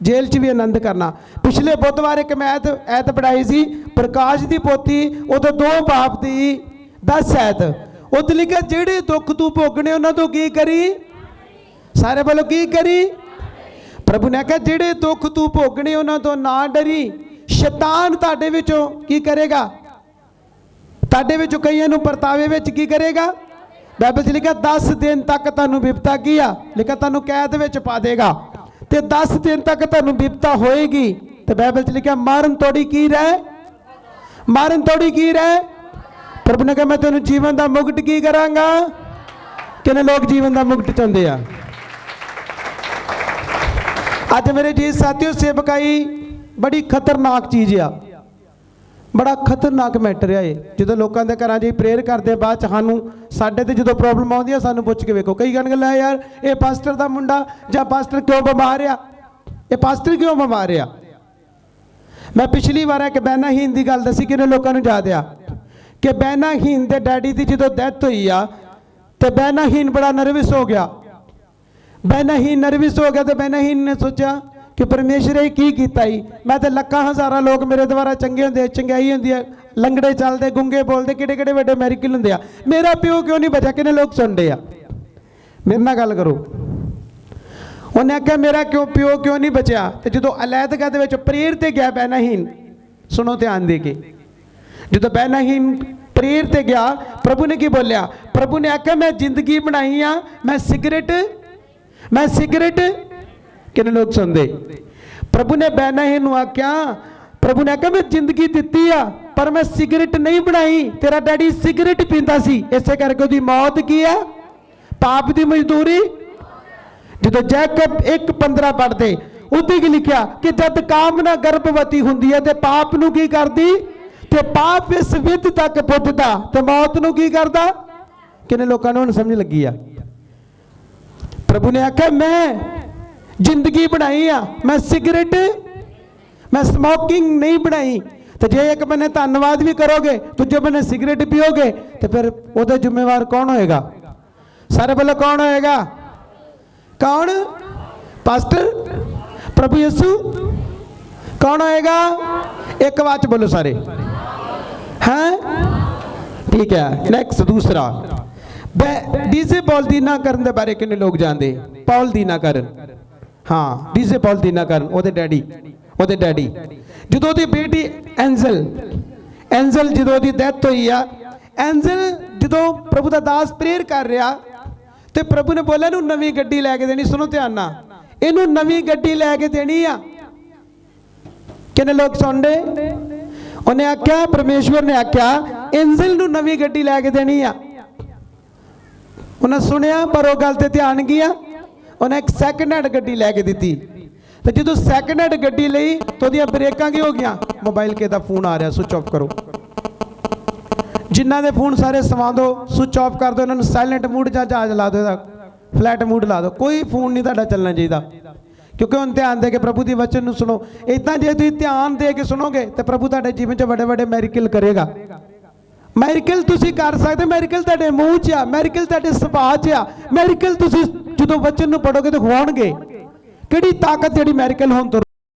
ਜੇਲ੍ਹ 'ਚ ਵੀ ਆਨੰਦ ਕਰਨਾ। ਪਿਛਲੇ ਬੁੱਧਵਾਰ ਇੱਕ ਮੈਂ ਐਤ ਪੜ੍ਹਾਈ ਸੀ, ਪ੍ਰਕਾਸ਼ ਦੀ ਪੋਥੀ ਉਹਦੇ 2 ਬਾਪ ਦੀ 10 ਐਤ। ਉੱਥੇ ਲਿਖਿਆ ਜਿਹੜੇ ਦੁੱਖ ਤੂੰ ਭੋਗਣੇ ਉਹਨਾਂ ਤੋਂ ਕੀ ਕਰੀ। ਸਾਰੇ ਵੱਲੋਂ ਕੀ ਕਰੀ। ਪ੍ਰਭੂ ਨੇ ਕਿਹਾ ਜਿਹੜੇ ਦੁੱਖ ਤੂੰ ਭੋਗਣੇ ਉਹਨਾਂ ਤੋਂ ਨਾ ਡਰੀ। ਸ਼ੈਤਾਨ ਤੁਹਾਡੇ ਵਿੱਚੋਂ ਕੀ ਕਰੇਗਾ, ਤੁਹਾਡੇ ਵਿੱਚੋਂ ਕਈਆਂ ਨੂੰ ਪਰਤਾਵੇ ਵਿੱਚ ਕੀ ਕਰੇਗਾ। ਬਾਈਬਲ 'ਚ ਲਿਖਿਆ 10 ਦਿਨ ਤੱਕ ਤੁਹਾਨੂੰ ਬਿਪਤਾ ਕੀ ਆ, ਲਿਖਿਆ ਤੁਹਾਨੂੰ ਕੈਦ ਵਿੱਚ ਪਾ ਦੇਗਾ ਤੇ 10 ਦਿਨ ਤੱਕ ਤੁਹਾਨੂੰ ਬਿਪਤਾ ਹੋਏਗੀ। ਤੇ ਬਾਈਬਲ 'ਚ ਲਿਖਿਆ ਮਾਰਨ ਤੋੜੀ ਕੀ ਰਹਿ, ਮਾਰਨ ਤੋੜੀ ਕੀ ਰਹਿ। ਪ੍ਰਭੂ ਨੇ ਕਿਹਾ ਮੈਂ ਤੈਨੂੰ ਜੀਵਨ ਦਾ ਮੁਕਟ ਕੀ ਕਰਾਂਗਾ। ਕਿੰਨੇ ਲੋਕ ਜੀਵਨ ਦਾ ਮੁਕਟ ਚਾਹੁੰਦੇ ਆ। ਅੱਜ ਮੇਰੇ ਜੀ ਸਾਥੀਓ, ਸੇਵਕਾਈ बड़ी खतरनाक चीज़ आ, बड़ा खतरनाक मैटर है ये। जो लोगों के घर प्रेयर करते बाद सानू साडे ते जो प्रॉब्लम आती है सानू पुछ के वेखो, कई कहने ला यार ये पास्टर का मुंडा या पास्टर क्यों बीमार आ, ये पास्टर क्यों बीमार आ। मैं पिछली बार एक बैनाहीन की गल दसी कि लोगों को याद आ कि बैनाहीन के डैडी की जो डेथ हुई आ तो बैनाहीन बड़ा नर्वस हो गया। बैनाहीन नर्वस हो गया तो बैनाहीन ने सोचा कि परमेश्वर ये की कीता ही, मैं तो लखा हज़ारा लोग मेरे द्वारा चंगे होंगे, चंगाई होंगी है, लंगड़े चलते गुंगे बोलते किड़े किड़े बड़े मैरिकल होंगे आ, मेरा प्यो क्यों नहीं बचा, किन्ने लोग सुनते आ, मेरे नाल गल करो। उन्हें आख्या मेरा क्यों प्यो क्यों नहीं बचा। तो जो अलैदगा दे प्रेयर ते गया बैनाहीन, सुनो ध्यान दे के, जो बैनाहीन प्रेयर ते गया प्रभु ने की बोलिया, प्रभु ने आख्या मैं जिंदगी बनाई आ, मैं सिगरेट किन्ने लोग सुनते। प्रभु ने बैनाहीन आख्या, प्रभु ने आख्या मैं जिंदगी दी आ पर मैं सिगरेट नहीं बनाई, तेरा डैडी सिगरेट पींदा सी इस करके उसकी मौत की है, पाप की मजदूरी। जो जैकब 1:15 पढ़ते उत्ते की लिखा कि जब कामना गर्भवती हुंदी है तो पाप नूं की करदी, ते पाप इस विध तक पुजदा ते मौत नूं की करदा। किन्ने लोगों ने समझ लगी आ। प्रभु ने आख्या मैं जिंदगी बनाई आ, मैं स्मोकिंग नहीं बनाई। तो जे एक मैंने धन्यवाद भी करोगे तो जो मैंने सिगरेट पियोगे तो फिर वो जिम्मेवार कौन होएगा, सारे बोलो कौन होएगा, कौन, पास्टर प्रभु यीशु कौन होएगा, एक बात बोलो सारे, हैं ठीक है। नेक्स्ट दूसरा डीजे पॉल दीना करन दे बारे किन्ने लोग जानते, पॉल दीना करन, हाँ डीजे पॉल दीना करन ओदे डैडी जो दी बेटी एंजल जो दी डेथ हुई आ, एंजल जो प्रभु का दास प्रेयर कर रहा तो प्रभु ने बोला इनू नवी गड्डी लैके देनी, सुनो ध्यान ना, इनू नवी गड्डी लैके देनी आ। किन्ने लोग सुन रहे, उन्हें आख्या परमेश्वर ने आख्या एंजल नू नवी गड्डी लैके देनी आ। उन्हें सुनिया पर वो गल ते ध्यान गया, उन्हें एक सैकेंड हैंड गड्डी लैके दी। तो जो सैकेंड हैंड गड्डी लई तो ओदियां ब्रेकां की हो गया, मोबाइल के दा फोन आ रहा स्विच ऑफ करो, जिन्हों के फोन सारे सवा दो स्विच ऑफ कर दो, इन्होंने साइलेंट मूड जहाज ला दो, फ्लैट मूड ला दो, कोई फोन नहीं तुहाडा चलना चाहिए। क्योंकि हम ध्यान दे के प्रभु की वचन सुनो, इदा जे तुसीं ध्यान दे के सुनोगे तो प्रभु तुहाडे जीवन च बड़े बड़े मैरिकल करेगा। मैरिकल तुसीं कर सकते, मैरिकल तुहाडे मूँह च आ, मैरिकल तुहाडे सुभाਅ च आ, मैरिकल तुसीं जो वचन नूं पढ़ोगे तो होणगे। किहड़ी ताकत जिहड़ी मैरिकल होण तो